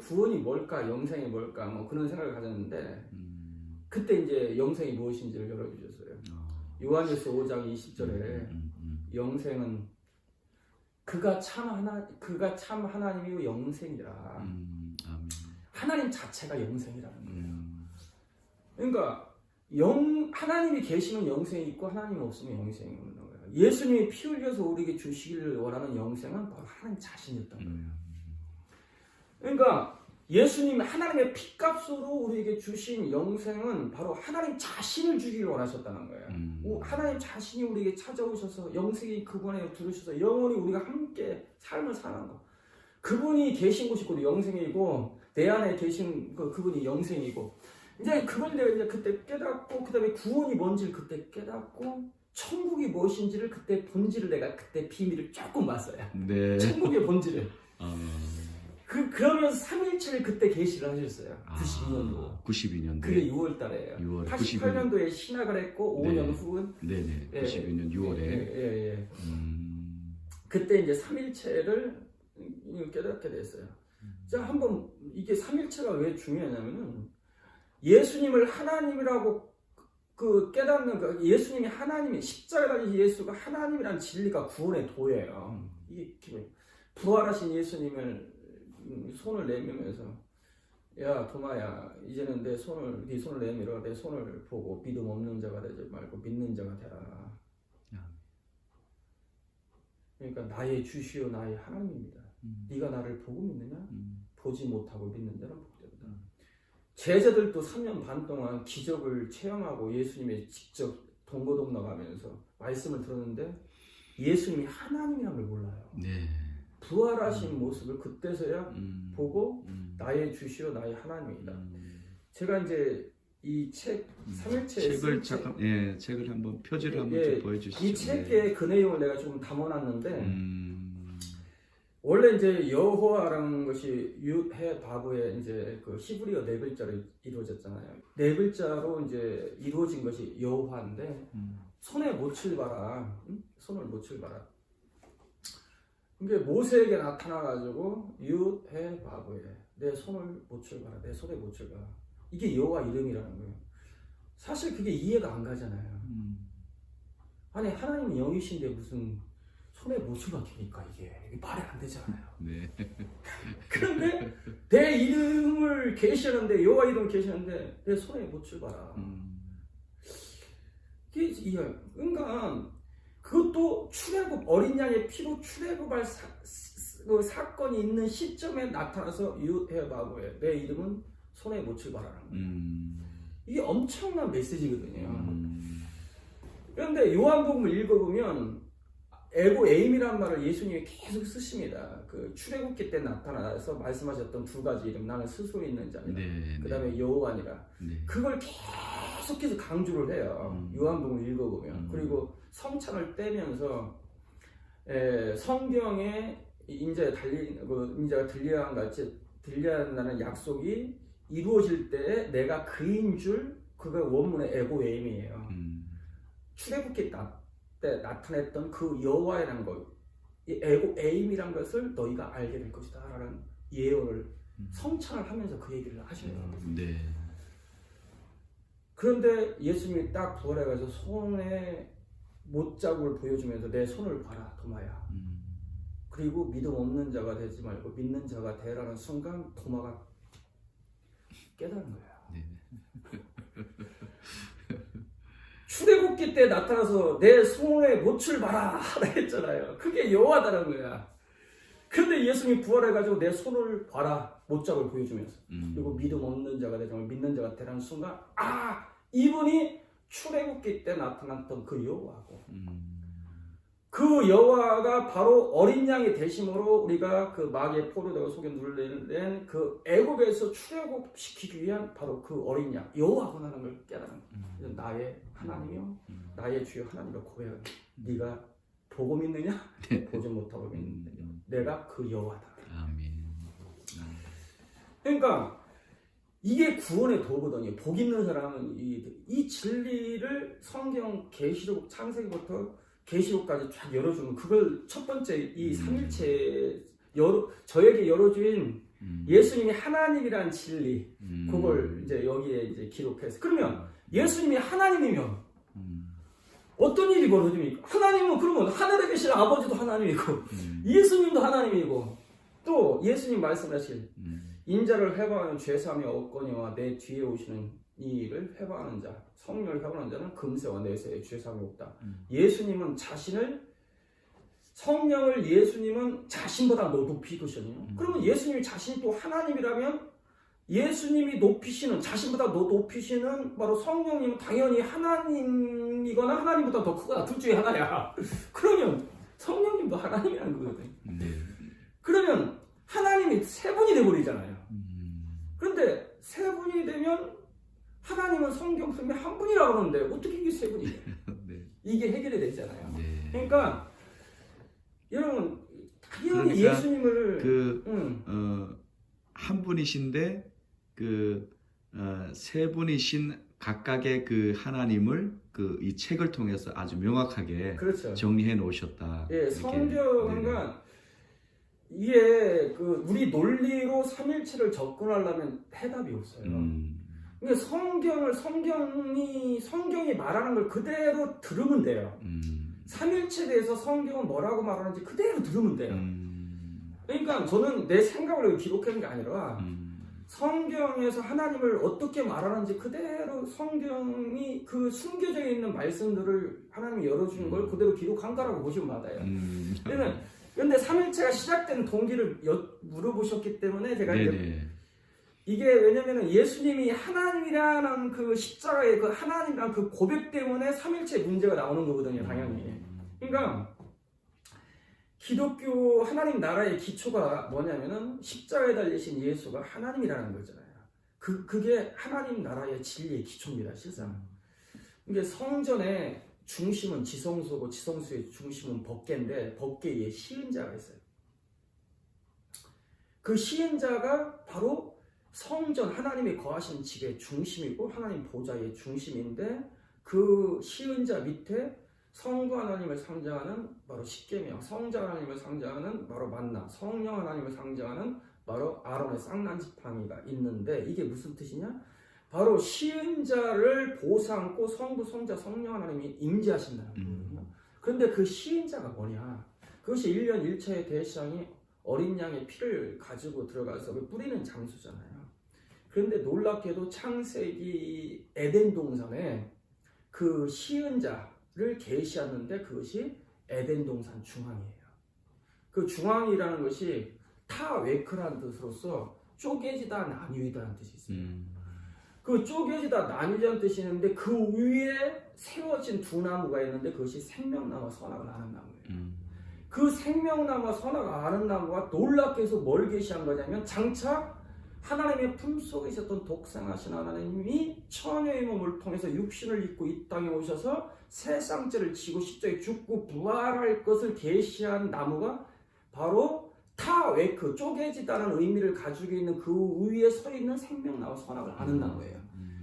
구원이 뭘까, 영생이 뭘까, 뭐 그런 생각을 가졌는데 그때 이제 영생이 무엇인지를 열어주셨어요. 요한일서 5장 20절에 영생은 그가 참 하나님이요 영생이라. 하나님 자체가 영생이라는 거예요. 그러니까 하나님이 계시면 영생이 있고 하나님 없으면 영생이 없는 거예요. 예수님이 피 흘려서 우리에게 주시기를 원하는 영생은 바로 하나님 자신이었던 거예요. 그러니까 예수님이 하나님의 피값으로 우리에게 주신 영생은 바로 하나님 자신을 주기를 원하셨다는 거예요. 하나님 자신이 우리에게 찾아오셔서 영생이 그분에 들으셔서 영원히 우리가 함께 삶을 사는 거. 그분이 계신 곳이 곧 영생이고 내 안에 계신 그분이 영생이고 이제 그걸 내가 이제 그때 깨닫고 그다음에 구원이 뭔지를 그때 깨닫고 천국이 무엇인지를 그때 본질을 내가 그때 비밀을 조금 봤어요. 네. 천국의 본질을. 그러면서 3일체를 그때 계시를 하셨어요. 92년도. 92년도. 그게 6월 달에요. 6월 88년도에 신학을 했고 5년 후는 네네. 92년 6월에. 예. 그때 이제 3일체를 깨닫게 됐어요. 자, 한번 이게 삼일체가 왜 중요하냐면은 예수님을 하나님이라고 그 깨닫는 그 예수님이 하나님이 십자가에 달린 예수가 하나님이란 진리가 구원의 도예요. 이게 기본. 부활하신 예수님을 손을 내밀면서 야 도마야 이제는 네 손을 내밀어 내 손을 보고 믿음 없는 자가 되지 말고 믿는 자가 되라. 그러니까 나의 주시오 나의 하나님입니다. 네가 나를 보고 믿느냐? 보지 못하고 믿는 자는 복된다. 제자들도 3년 반 동안 기적을 체험하고 예수님의 직접 동거동락하면서 말씀을 들었는데 예수님이 하나님이란 걸 몰라요. 네. 부활하신 모습을 그때서야 보고 나의 주시오 나의 하나님이다. 제가 이제 이 책 3일체 책을 한번 표지를 한번 좀 보여주시죠. 이 책에 그 내용을 내가 좀 담아놨는데 원래 이제 여호와라는 것이 유해 바브의 이제 그 히브리어 네 글자로 이루어졌잖아요. 네 글자로 이제 이루어진 것이 여호와인데 손에 못을 봐라, 손을 못을 봐라. 이게 모세에게 나타나가지고 유해 바브에 내 손을 못을 봐라, 내 손에 못을 봐라. 이게 여호와 이름이라는 거예요. 사실 그게 이해가 안 가잖아요. 아니 하나님은 영이신데 무슨 손에 못을 박힙니까? 이게 말이 안 되잖아요. 네. 그런데 내 이름을 계시하는데 여호와 이름을 계시하는데 내 손에 못을 봐라. 이게 그러니까 그것도 출애굽 어린 양의 피로 출애굽할 사건이 있는 시점에 나타나서 유해바고에 내 이름은 손에 못을 봐라는 거예요. 이게 엄청난 메시지거든요. 그런데 요한복음을 읽어보면 에고 에임이라는 말을 예수님이 계속 쓰십니다. 그 출애굽기 때 나타나서 말씀하셨던 두 가지 이름, 나는 스스로 있는 자니라. 네, 그 다음에 여호와니라. 네. 그걸 계속해서 강조를 해요. 요한복음을 읽어보면. 그리고 성찬을 떼면서 성경에 인자가 들려야 같이 들려야 한다는 약속이 이루어질 때 내가 그인 줄 그가 원문의 에고 에임이에요. 출애굽기 때 나타냈던 그 여호와라는 것, 이 에고 에임이란 것을 너희가 알게 될 것이다라는 예언을 성찬을 하면서 그 얘기를 하시더라고요. 네. 그런데 예수님이 딱 부활해가지고 손에 못자국을 보여주면서 내 손을 봐라 도마야. 그리고 믿음 없는 자가 되지 말고 믿는 자가 되라는 순간 도마가 깨달은 거예요. 네. 출애굽기 때 나타나서 내 손에 못을 봐라 했잖아요. 그게 여호와다라는 거야. 그런데 예수님이 부활해가지고 내 손을 봐라 못자국을 보여주면서 그리고 믿음 없는 자가 되지 말고 믿는 자가 되라는 순간 이분이 출애굽기 때 나타났던 그 여호와고 그 여호와가 바로 어린 양이 되심으로 우리가 그 마귀의 포로되고 속에 눌린 그 애굽에서 출애굽시키기 위한 바로 그 어린 양 여호와구나라는 걸 깨달은 거예요. 나의 하나님이요 나의 주여 하나님을 고백하는 네가 보고 믿느냐? 보지 못하고 믿느냐? 내가 그 여호와다. 아멘. 그러니까 이게 구원의 도거든요. 복 있는 사람은 이 진리를 성경 계시록 창세기부터 계시록까지 쫙 열어주는 그걸 첫 번째 이 삼일체 저에게 열어주인 예수님이 하나님이란 진리 그걸 이제 여기에 이제 기록해서 그러면 예수님이 하나님이면 어떤 일이 벌어집니까? 하나님은 그러면 하늘에 계신 아버지도 하나님이고 예수님도 하나님이고 또 예수님 말씀하실 인자를 회방하는 죄사함이 없거니와 내 뒤에 오시는 이 일을 회방하는 자 성령을 회방하는 자는 금세와 내세에 죄사함이 없다. 예수님은 성령을 예수님은 자신보다 높이거든요. 그러면 예수님이 자신이 또 하나님이라면 예수님이 높이시는 자신보다 높이시는 바로 성령님은 당연히 하나님이거나 하나님보다 더 크거나 둘 중에 하나야. 그러면 성령님도 하나님이라는 거거든요. 네. 그러면 하나님이 세 분이 되어버리잖아요. 그런데 세 분이 되면 하나님은 성경 속에 한 분이라고 하는데 어떻게 이게 세 분이 돼요? 네. 이게 해결이 되잖아요. 네. 그러니까 여러분 당연히 그러니까 예수님을 한 분이신데 세 분이신 각각의 그 하나님을 이 책을 통해서 아주 명확하게 그렇죠. 정리해 놓으셨다. 예, 성경은 이게 그 우리 논리로 삼일체를 접근하려면 해답이 없어요. 그러니까 성경이 말하는 걸 그대로 들으면 돼요. 삼일체에 대해서 성경은 뭐라고 말하는지 그대로 들으면 돼요. 그러니까 저는 내 생각을 기록하는 게 아니라 성경에서 하나님을 어떻게 말하는지 그대로 성경이 그 숨겨져 있는 말씀들을 하나님이 열어주는 걸 그대로 기록한 거라고 보시면 맞아요. 그런데 삼일체가 시작된 동기를 물어보셨기 때문에 제가 이게 왜냐면은 예수님이 하나님이라는 그 십자가의 그 하나님이라는 그 고백 때문에 삼일체 문제가 나오는 거거든요, 당연히. 그러니까 기독교 하나님 나라의 기초가 뭐냐면은 십자가에 달리신 예수가 하나님이라는 거잖아요. 그게 하나님 나라의 진리의 기초입니다, 실상. 이게 성전의 중심은 지성소고 지성소의 중심은 법궤인데 법궤 위에 시은자가 있어요. 그 시은자가 바로 성전 하나님이 거하신 집의 중심이고 하나님 보좌의 중심인데 그 시은자 밑에 성부 하나님을 상징하는 바로 십계명, 성자 하나님을 상징하는 바로 만나, 성령 하나님을 상징하는 바로 아론의 쌍난지팡이가 있는데 이게 무슨 뜻이냐? 바로 시은자를 보상고 성부, 성자, 성령 하나님이 임재하신다는 거거든요. 그런데 그 시은자가 뭐냐? 그것이 1년 1차의 대시장이 어린 양의 피를 가지고 들어가서 뿌리는 장소잖아요. 그런데 놀랍게도 창세기 에덴 동산에 그 시은자를 계시하는데 그것이 에덴 동산 중앙이에요. 그 중앙이라는 것이 타웨크라는 뜻으로서 쪼개지다 나뉘다는 뜻이 있습니다. 그 쪼개지다 나뉘다는 뜻이 있는데 그 위에 세워진 두 나무가 있는데 그것이 생명나무와 선악을 아는 나무예요. 그 생명나무와 선악을 아는 나무가 놀랍게도 뭘 계시한 거냐면 장차 하나님의 품속에 있었던 독생하신 하나님이 처녀의 몸을 통해서 육신을 입고 이 땅에 오셔서 세상죄를 지고 십자가에 죽고 부활할 것을 계시한 나무가 바로 타웨크, 쪼개지다는 의미를 가지고 있는 그 위에 서 있는 생명나무 선악을 아는 나무예요.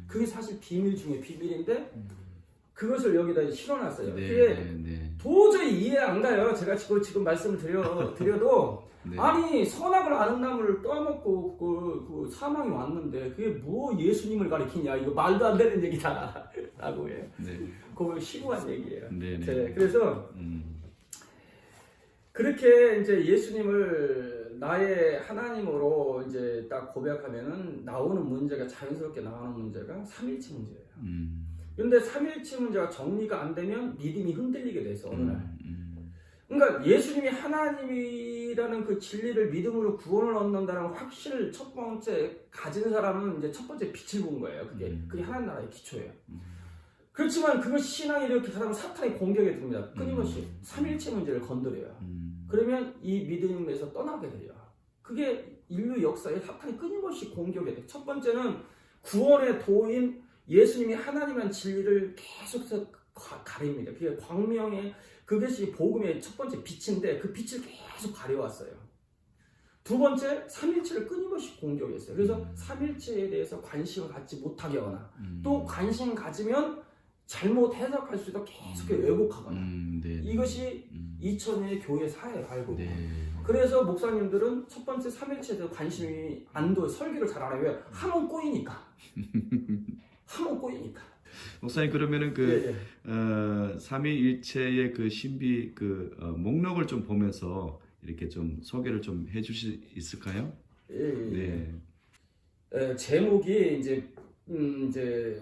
그게 사실 비밀 중에 비밀인데 그것을 여기다 실어놨어요. 그게 도저히 이해 안 가요. 제가 지금 말씀을 드려도 아니 선악을 아는 나무를 떠먹고 그 사망이 왔는데 그게 뭐 예수님을 가리키냐, 이거 말도 안 되는 얘기다 라고 해요. 그거 심오한 얘기예요. 그래서 그렇게 이제 예수님을 나의 하나님으로 이제 딱 고백하면은 나오는 문제가 자연스럽게 나오는 문제가 삼일체 문제예요. 그런데 삼일체 문제가 정리가 안 되면 믿음이 흔들리게 돼서 어느 날. 그러니까 예수님이 하나님이라는 그 진리를 믿음으로 구원을 얻는다는 확신을 첫 번째 가진 사람은 이제 첫 번째 빛을 본 거예요. 그게 하나님 나라의 기초예요. 그렇지만 그것이 신앙이 이렇게 하다면 사탄이 공격에 듭니다. 끊임없이 삼일체 문제를 건드려요. 그러면 이 믿음에서 떠나게 돼요. 그게 인류 역사에 사탄이 끊임없이 공격에 돼요. 첫 번째는 구원의 도인 예수님이 하나님이라는 진리를 계속해서 가립니다. 그게 광명의 그것이 복음의 첫 번째 빛인데 그 빛을 계속 가려왔어요. 두 번째, 삼일체를 끊임없이 공격했어요. 그래서 삼일체에 대해서 관심을 갖지 못하게 하거나 또 관심 가지면 잘못 해석할 수도 계속 왜곡하거나 이것이 2000년의 교회 사회 발굴. 그래서 목사님들은 첫 번째 삼일체에 대해서 관심이 안 둬요. 설교를 잘 안 해요. 왜? 하면 꼬이니까. 하면 꼬이니까. 목사님 그러면은 그 삼위일체의 그 신비 그 목록을 좀 보면서 이렇게 좀 소개를 좀 해주실 수 있을까요? 제목이 이제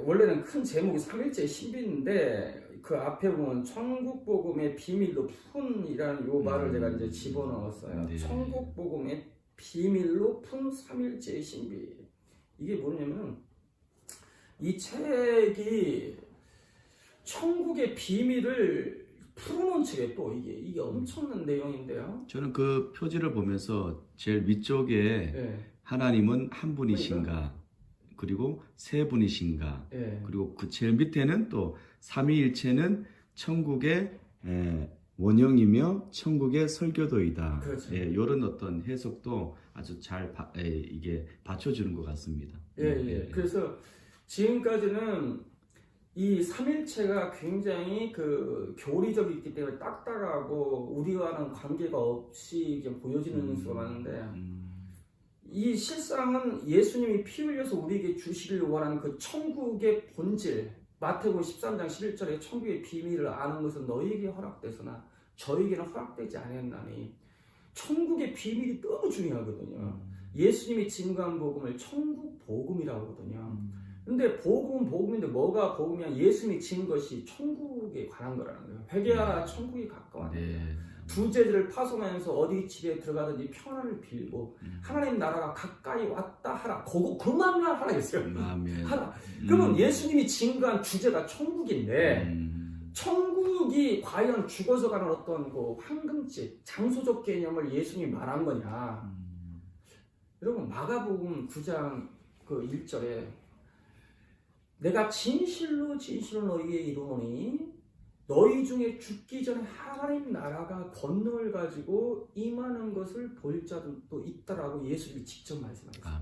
원래는 큰 제목이 삼일체의 신비인데 그 앞에 보면 천국복음의 비밀로 푼이라는 요 말을 제가 이제 집어넣었어요. 천국복음의 비밀로 푼 삼일체의 신비. 이게 뭐냐면 이 책이 천국의 비밀을 풀어놓은 책이에요. 또 이게 엄청난 내용인데요. 저는 그 표지를 보면서 제일 위쪽에 하나님은 한 분이신가, 그리고 세 분이신가, 그리고 그 제일 밑에는 또 삼위일체는 천국의 원형이며 천국의 설교도이다. 그렇죠. 이런 어떤 해석도 아주 잘 이게 받쳐주는 것 같습니다. 그래서 지금까지는 이 삼일체가 굉장히 그 교리적이기 때문에 딱딱하고 우리와는 관계가 없이 이제 보여지는 수가 많은데 이 실상은 예수님이 피 흘려서 우리에게 주시길 원하는 그 천국의 본질, 마태복음 13장 11절에 천국의 비밀을 아는 것은 너희에게 허락되서나 저에게는 허락되지 않았나니, 천국의 비밀이 너무 중요하거든요. 예수님이 증거한 복음을 천국 복음이라고 하거든요. 근데 복음은 복음인데 뭐가 복음이야? 예수님이 지은 것이 천국에 관한 거라는 거예요. 회개하라, 천국이 가까워. 두 제들을 파송하면서 어디 집에 들어가든지 평안을 빌고 하나님 나라가 가까이 왔다 하라. 그만만 하라 했어요. 하라. 그러면 예수님이 증거한 주제가 천국인데 천국이 과연 죽어서 가는 어떤 그 황금집, 장소적 개념을 예수님이 말한 거냐? 여러분 마가복음 9장 그 1절에 내가 진실로 진실로 너희에게 이르노니 너희 중에 죽기 전에 하나님 나라가 권능을 가지고 임하는 것을 볼 자도 있다라고 예수님이 직접 말씀하셨어요.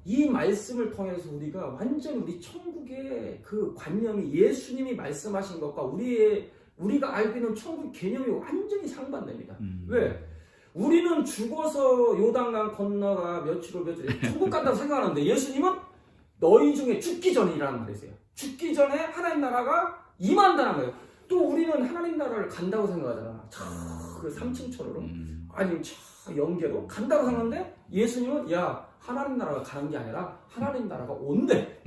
이 말씀을 통해서 우리가 완전 우리 천국의 그 관념이 예수님이 말씀하신 것과 우리가 알고 있는 천국 개념이 완전히 상반됩니다. 왜? 우리는 죽어서 요단강 건너가 며칠 후 천국 간다고 생각하는데 예수님은 너희 중에 죽기 전이라는 말이세요. 죽기 전에 하나님 나라가 임한다는 거예요. 또 우리는 하나님 나라를 간다고 생각하잖아. 그 3층천으로 아니면 연계로 간다고 생각하는데 예수님은 야 하나님 나라가 가는 게 아니라 하나님 나라가 온대.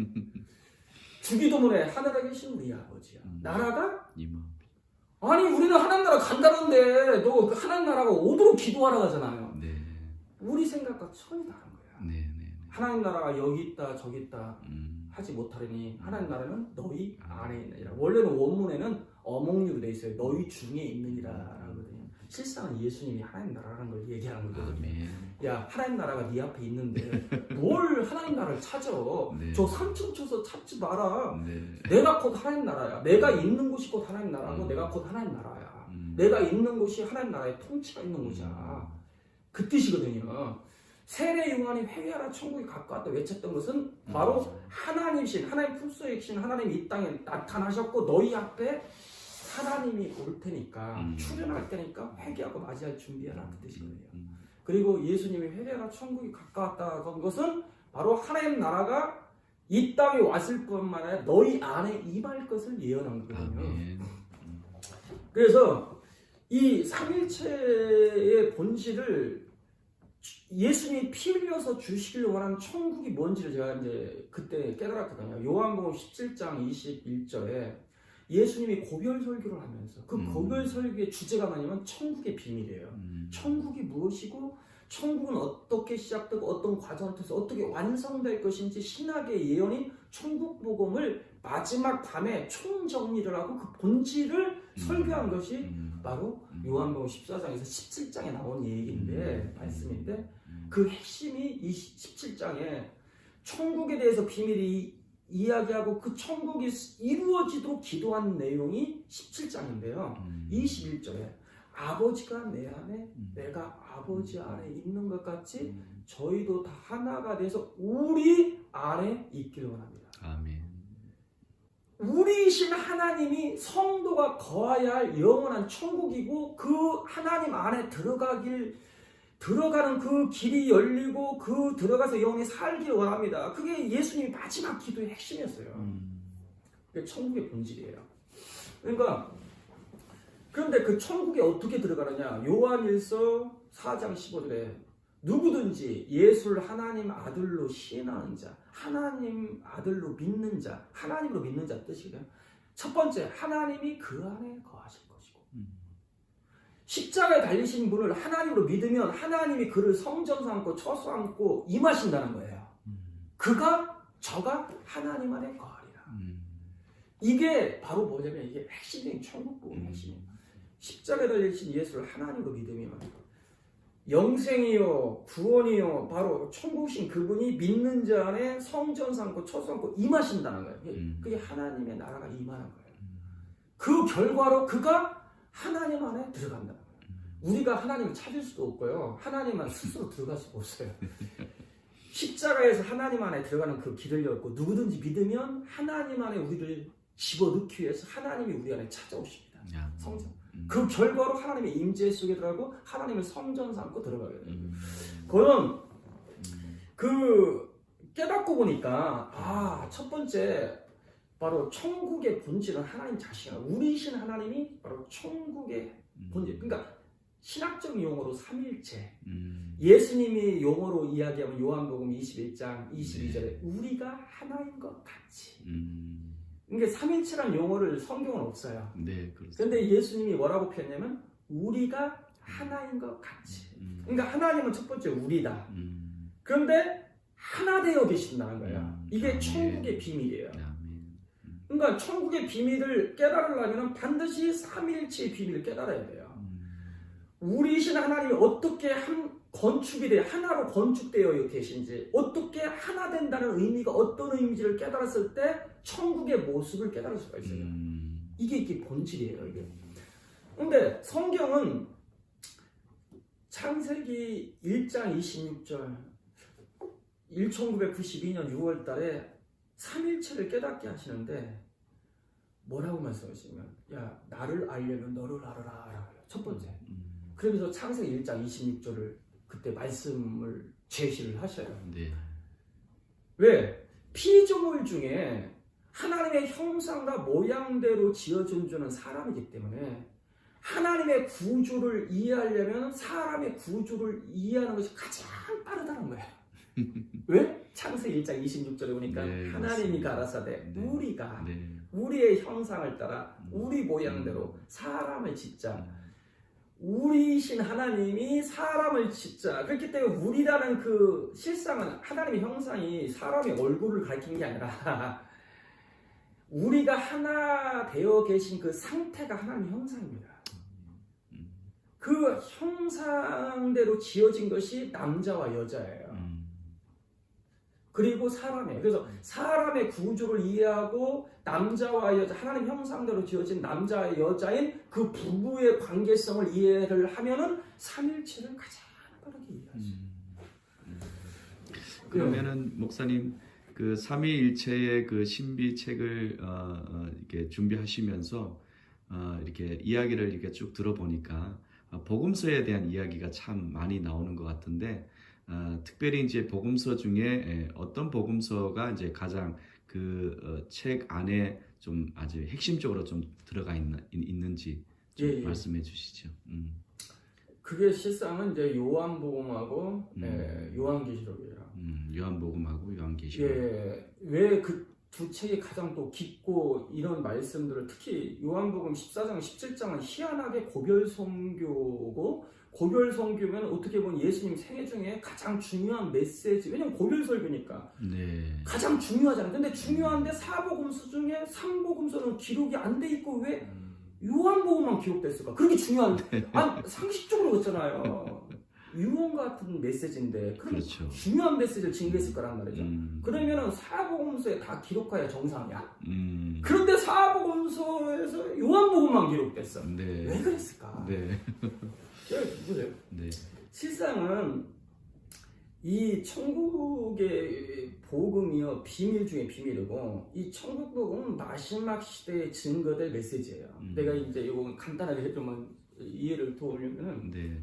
주기도문에 하늘에 계신 우리 아버지야. 나라가 아니 우리는 하나님 나라 간다는데 너 그 하나님 나라가 오도록 기도하라고 하잖아요. 우리 생각과 전혀 다른 거야. 하나님 나라가 여기 있다 저기 있다 하지 못하려니 하나님 나라는 너희 안에 있느니라. 원래는 원문에는 어몽유로 돼 있어요. 너희 중에 있느니라 하거든요. 실상은 예수님이 하나님 나라라는 걸 얘기하는 거거든요. 야 하나님 나라가 네 앞에 있는데 뭘 하나님 나라를 찾아. 저 3층 쳐서 찾지 마라. 내가 곧 하나님 나라야. 내가 있는 곳이 곧 하나님 나라고 내가 곧 하나님 나라야. 내가 있는 곳이 하나님 나라의 통치가 있는 곳이야. 그 뜻이거든요. 세례 요한이 회개하라 천국이 가까웠다 외쳤던 것은 바로 하나님이신 하나님 품속에 계신 하나님이 이 땅에 나타나셨고 너희 앞에 하나님이 올 테니까 출현할 테니까 회개하고 맞이할 준비하라 그 뜻이거든요. 그리고 예수님이 회개하라 천국이 가까웠다는 것은 바로 하나님 나라가 이 땅에 왔을 뿐만 아니라 너희 안에 임할 것을 예언한 거거든요. 그래서 이 삼일체의 본질을 예수님이 피 흘려서 주시길 원하는 천국이 뭔지를 제가 이제 그때 깨달았거든요. 요한복음 17장 21절에 예수님이 고별 설교를 하면서 그 고별 설교의 주제가 뭐냐면 천국의 비밀이에요. 천국이 무엇이고 천국은 어떻게 시작되고 어떤 과정을 통해서 어떻게 완성될 것인지 신학의 예언인 천국 복음을 마지막 밤에 총정리를 하고 그 본질을 설교한 것이 바로 요한복음 14장에서 17장에 나온 얘기인데 말씀인데 그 핵심이 이 17장에 천국에 대해서 비밀이 이야기하고 그 천국이 이루어지도록 기도한 내용이 17장인데요. 21절에 아버지가 내 안에 내가 아버지 안에 있는 것 같이 저희도 다 하나가 돼서 우리 안에 있기를 원합니다. 우리이신 하나님이 성도가 거해야 할 영원한 천국이고 그 하나님 안에 들어가는 그 길이 열리고 그 들어가서 영원히 살기를 원합니다. 그게 예수님이 마지막 기도의 핵심이었어요. 그게 천국의 본질이에요. 그러니까 그런데 그 천국에 어떻게 들어가느냐? 요한일서 4장 15절에 누구든지 예수를 하나님 아들로 시인하는 자, 하나님 아들로 믿는 자, 하나님으로 믿는 자 뜻이에요. 첫 번째, 하나님이 그 안에 거하실 것이고 십자가에 달리신 분을 하나님으로 믿으면 하나님이 그를 성전 삼고 처소 삼고 임하신다는 거예요. 저가 하나님 안에 거하리라. 이게 바로 뭐냐면 이게 핵심적인 천국 복음의 핵심이에요. 십자가에 달리신 예수를 하나님으로 믿으면 영생이요 구원이요 바로 천국이신 그분이 믿는 자 안에 성전 삼고 처소 삼고 임하신다는 거예요. 그게 하나님의 나라가 임하는 거예요. 그 결과로 그가 하나님 안에 들어간다는 거예요. 우리가 하나님을 찾을 수도 없고요. 하나님만 스스로 들어갈 수가 없어요. 십자가에서 하나님 안에 들어가는 그 길을 열고 누구든지 믿으면 하나님 안에 우리를 집어넣기 위해서 하나님이 우리 안에 찾아오십니다. 야, 성전. 그 결과로 하나님의 임재 속에 들어가고 하나님의 성전 삼고 들어가게 돼요. 그럼 그 깨닫고 보니까 첫 번째 바로 천국의 본질은 하나님 자신이야. 우리이신 하나님이 바로 천국의 본질. 그러니까 신학적 용어로 삼일체. 예수님이 용어로 이야기하면 요한복음 21장 22절에 우리가 하나인 것 같이. 그러니까 삼일체란 용어를 성경은 없어요. 네, 그렇습니다. 그런데 예수님이 뭐라고 표현하냐면 우리가 하나인 것 같이. 그러니까 하나님은 첫 번째 우리다. 그런데 하나 되어 계신다는 거야. 이게 천국의 비밀이에요. 그러니까 천국의 비밀을 깨달으려면 반드시 삼일체의 비밀을 깨달아야 돼요. 우리이신 하나님이 어떻게 건축이 돼 하나로 건축되어 계신지, 어떻게 하나 된다는 의미가 어떤 의미인지를 깨달았을 때 천국의 모습을 깨달을 수가 있어요. 이게 본질이에요. 이게. 근데 성경은 창세기 1장 26절 1992년 6월 달에 삼일체를 깨닫게 하시는데 뭐라고 말씀하시냐면 야 나를 알려면 너를 알아라. 첫 번째. 그러면서 창세기 1장 26절을 그때 말씀을 제시를 하셔요. 네. 왜? 피조물 중에 하나님의 형상과 모양대로 지어준 자는 사람이기 때문에 하나님의 구조를 이해하려면 사람의 구조를 이해하는 것이 가장 빠르다는 거예요. 왜? 창세기 1장 26절에 보니까 네, 하나님이 맞습니다. 가라사대 네. 우리가 네. 우리의 형상을 따라 우리 모양대로 사람을 짓자. 우리이신 하나님이 사람을 짓자. 그렇기 때문에 우리라는 그 실상은 하나님의 형상이 사람의 얼굴을 가리키는 게 아니라 우리가 하나 되어 계신 그 상태가 하나님의 형상입니다. 그 형상대로 지어진 것이 남자와 여자예요. 그리고 사람이에요. 그래서 사람의 구조를 이해하고 남자와 여자, 하나님 형상대로 지어진 남자와 여자인 그 부부의 관계성을 이해를 하면은 삼일체를 가장 빠르게 이해하죠. 그러면은 목사님 그 삼위일체의 그 신비책을 이렇게 준비하시면서 이렇게 이야기를 이렇게 쭉 들어보니까 복음서에 대한 이야기가 참 많이 나오는 것 같은데. 특별히 이제 복음서 중에 어떤 복음서가 이제 가장 그 책 안에 좀 아주 핵심적으로 좀 들어가 있는지 좀 말씀해 주시죠. 그게 실상은 이제 요한복음하고 요한계시록이에요. 요한복음하고 요한계시록. 예, 왜 그 두 책이 가장 또 깊고 이런 말씀들을 특히 요한복음 14장, 17장은 희한하게 고별 선교고 고별 선교면 어떻게 보면 예수님 생애 중에 가장 중요한 메시지. 왜냐면 고별 설교니까 네. 가장 중요하잖아요. 근데 중요한데 사복음서 중에 삼복음서는 기록이 안 돼 있고 왜 요한복음만 기록됐을까? 그렇게 중요한데 아니 상식적으로 그렇잖아요. 유언 같은 메시지인데 그럼 그렇죠. 중요한 메시지를 징계했을 거란 말이죠. 그러면은 사복음서에 다 기록해야 정상이야. 그런데 사복음서에서 요한복음만 기록됐어. 네. 왜 그랬을까? 네. 보세요. 네. 실상은 이 천국의 복음이요 비밀 중에 비밀이고 이 천국 복음은 마지막 시대에 증거될 메시지예요. 내가 이제 이거 간단하게 해주면 이해를 도우려면은 네.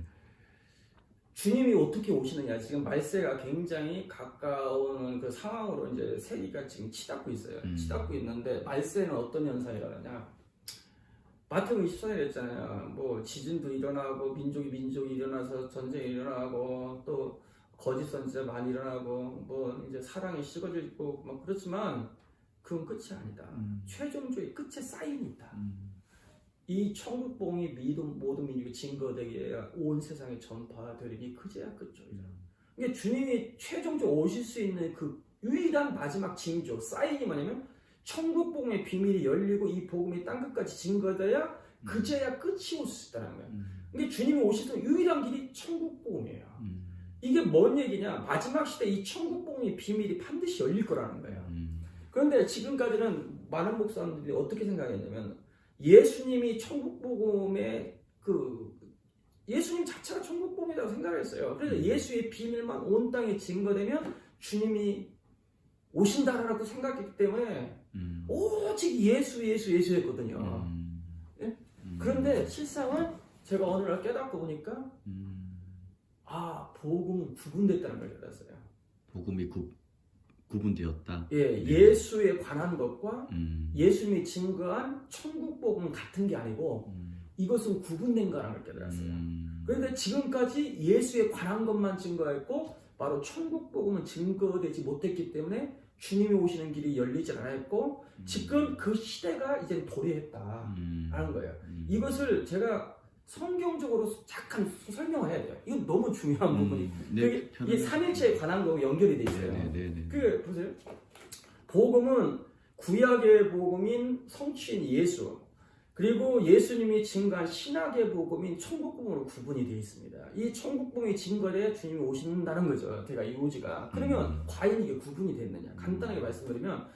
주님이 어떻게 오시느냐. 지금 말세가 굉장히 가까운 그 상황으로 이제 세계가 지금 치닫고 있어요. 치닫고 있는데 말세는 어떤 현상이 일어나냐. 마태복음 24절에 했잖아요. 뭐 지진도 일어나고 민족이 일어나서 전쟁이 일어나고 또 거짓 선지자 많이 일어나고 뭐 이제 사랑이 식어지고 막 그렇지만 그건 끝이 아니다. 최종적인 끝에 사인이 있다. 이 천국 복음이 모든 민족이 증거되게 온 세상에 전파되리니 그제야 끝이다. 이게 주님이 최종적으로 오실 수 있는 그 유일한 마지막 징조 사인이 뭐냐면 천국 복음의 비밀이 열리고 이 복음이 땅끝까지 증거돼야 그제야 끝이 올 수 있다는 거예요. 이게 주님이 오시던 유일한 길이 천국 복음이에요. 이게 뭔 얘기냐? 마지막 시대 이 천국 복음의 비밀이 반드시 열릴 거라는 거예요. 그런데 지금까지는 많은 목사님들이 어떻게 생각했냐면 예수님이 천국 복음의 예수님 자체가 천국 복음이라고 생각했어요. 그래서 예수의 비밀만 온 땅에 증거되면 주님이 오신다라고 생각했기 때문에 오직 예수 했거든요. 예? 그런데 실상은 제가 어느 날 깨닫고 보니까 복음은 구분됐다는 걸 깨달았어요. 복음이 구분되었다. 예, 예수에 관한 것과 예수님이 증거한 천국 복음은 같은 게 아니고 이것은 구분된 거라는 걸 깨달았어요. 그런데 지금까지 예수에 관한 것만 증거했고 바로 천국 복음은 증거되지 못했기 때문에 주님이 오시는 길이 열리지 않았고 지금 그 시대가 이제 도래했다라는 거예요. 이것을 제가 성경적으로 잠깐 설명을 해야 돼요. 이건 너무 중요한 부분이. 이게 삼일체에 관한 거하고 연결이 돼 있어요. 그 보세요. 복음은 구약의 복음인 성취인 예수 그리고 예수님이 증거한 신약의 복음인 천국 복음으로 구분이 되어 있습니다. 이 천국 복음이 증거돼 주님이 오신다는 거죠. 제가 이 오지가. 그러면 과연 이게 구분이 됐느냐? 간단하게 말씀드리면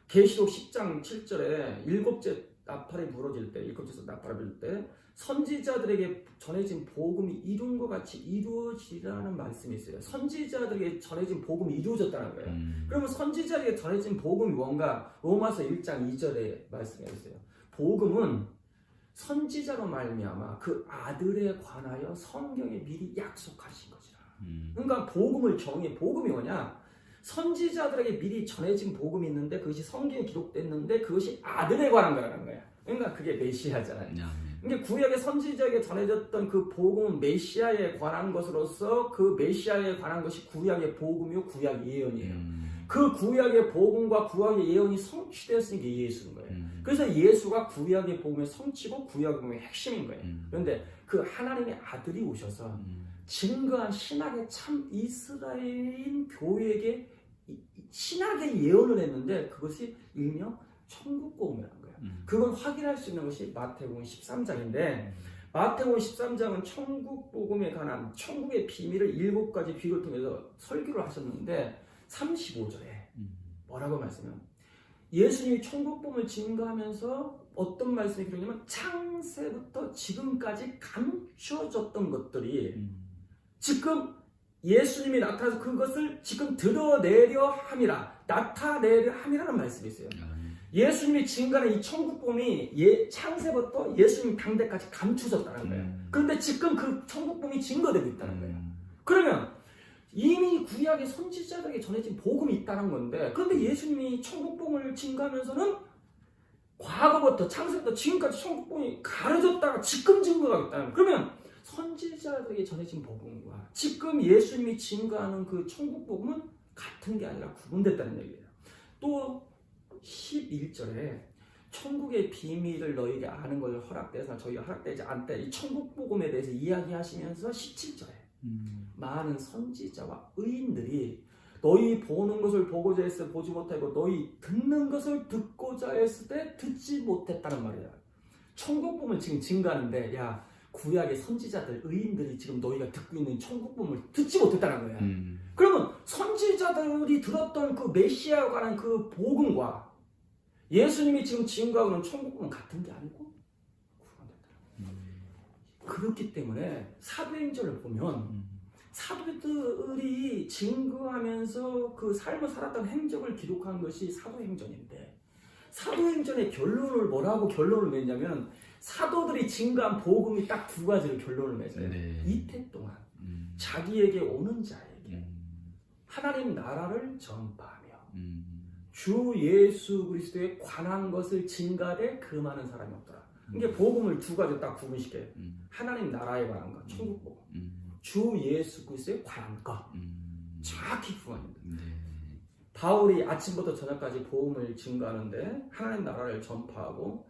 계시록 10장 7절에 일곱째 나팔이 불어질 때, 일곱째에서 나팔을 불 때 선지자들에게 전해진 복음이 이룬 것 같이 이루어지라는 말씀이 있어요. 선지자들에게 전해진 복음이 이루어졌다는 거예요. 그러면 선지자들에게 전해진 복음이 뭔가? 로마서 1장 2절에 말씀해 있어요. 복음은 선지자로 말미암아 그 아들에 관하여 성경에 미리 약속하신 것이라. 그러니까 복음을 정의 복음이 뭐냐? 선지자들에게 미리 전해진 복음이 있는데 그것이 성경에 기록됐는데 그것이 아들에 관한 거라는 거야. 그러니까 그게 메시아잖아요. 그러니까 구약의 선지자에게 전해졌던 그 복음은 메시아에 관한 것으로서 그 메시아에 관한 것이 구약의 복음이요 구약 예언이에요. 그 구약의 복음과 구약의 예언이 성취되었으니까 예수인 거예요. 그래서 예수가 구약의 복음의 성취고 구약의 복음의 핵심인 거예요. 그런데 그 하나님의 아들이 오셔서 증거한 신약의 참 이스라엘인 교회에게 신약의 예언을 했는데 그것이 일명 천국 복음이라는 거예요. 그건 확인할 수 있는 것이 마태복음 13장인데 마태복음 13장은 천국 복음에 관한 천국의 비밀을 7가지 비유를 통해서 설교를 하셨는데 35절에 뭐라고 말씀해요? 예수님이 천국 복음을 증거하면서 어떤 말씀이 그러냐면 창세부터 지금까지 감춰졌던 것들이 지금 예수님이 나타나서 그것을 지금 드러내려 함이라 나타내려 함이라는 말씀이 있어요. 예수님이 증거하는 이 천국 복음이 창세부터 예수님 당대까지 감춰졌다는 거예요. 그런데 지금 그 천국 복음이 증거되고 있다는 거예요. 그러면 이미 구약의 선지자들에게 전해진 복음이 있다는 건데 그런데 예수님이 천국 복음을 증거하면서는 과거부터 창세부터 지금까지 천국 복음이 가려졌다가 지금 증거가 있다는 거예요. 그러면 선지자들에게 전해진 복음과 지금 예수님이 증거하는 그 천국 복음은 같은 게 아니라 구분됐다는 얘기예요. 또 11절에 천국의 비밀을 너희에게 아는 것을 허락돼서 저희가 허락되지 않다. 이 천국 복음에 대해서 이야기하시면서 17절에 많은 선지자와 의인들이 너희 보는 것을 보고자 했을 때 보지 못하고 너희 듣는 것을 듣고자 했을 때 듣지 못했다는 말이야. 천국 복음을 지금 증거하는데 야 구약의 선지자들 의인들이 지금 너희가 듣고 있는 천국 복음을 듣지 못했다는 거야. 그러면 선지자들이 들었던 그 메시아에 관한 그 복음과 예수님이 지금 증거하는 천국 복음은 같은 게 아니고 그렇기 때문에 사도행전을 보면 사도들이 증거하면서 그 삶을 살았던 행적을 기록한 것이 사도행전인데 사도행전의 결론을 뭐라고 결론을 맺냐면 사도들이 증거한 복음이 딱 2가지로 결론을 맺어요. 이태 동안 자기에게 오는 자에게 하나님 나라를 전파하며 주 예수 그리스도에 관한 것을 증가되 그 많은 사람이 없더라. 이게 복음을 2가지 딱 구분시켜요. 하나님 나라에 관한 것, 천국 복음. 주 예수 그리스도에 관한 것. 정확히 구분합니다. 바울이 아침부터 저녁까지 복음을 증거하는데 하나님 나라를 전파하고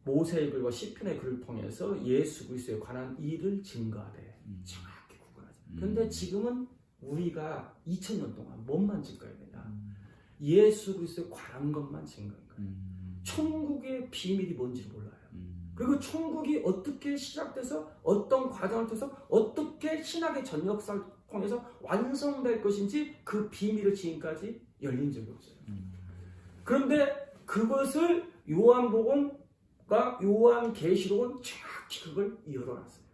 모세의 글과 시편의 글을 통해서 예수 그리스도에 관한 일을 증거하되 정확히 구분하죠. 그런데 지금은 우리가 2000년 동안 뭔만 증거해야 되냐? 예수 그리스도에 관한 것만 증거한 거예요. 천국의 비밀이 뭔지 몰라요. 그리고 천국이 어떻게 시작돼서 어떤 과정을 통해서 어떻게 신학의 전 역사를 통해서 완성될 것인지 그 비밀을 지금까지 열린 적이 없어요. 그런데 그것을 요한복음과 요한계시록은 정확히 그걸 열어놨어요.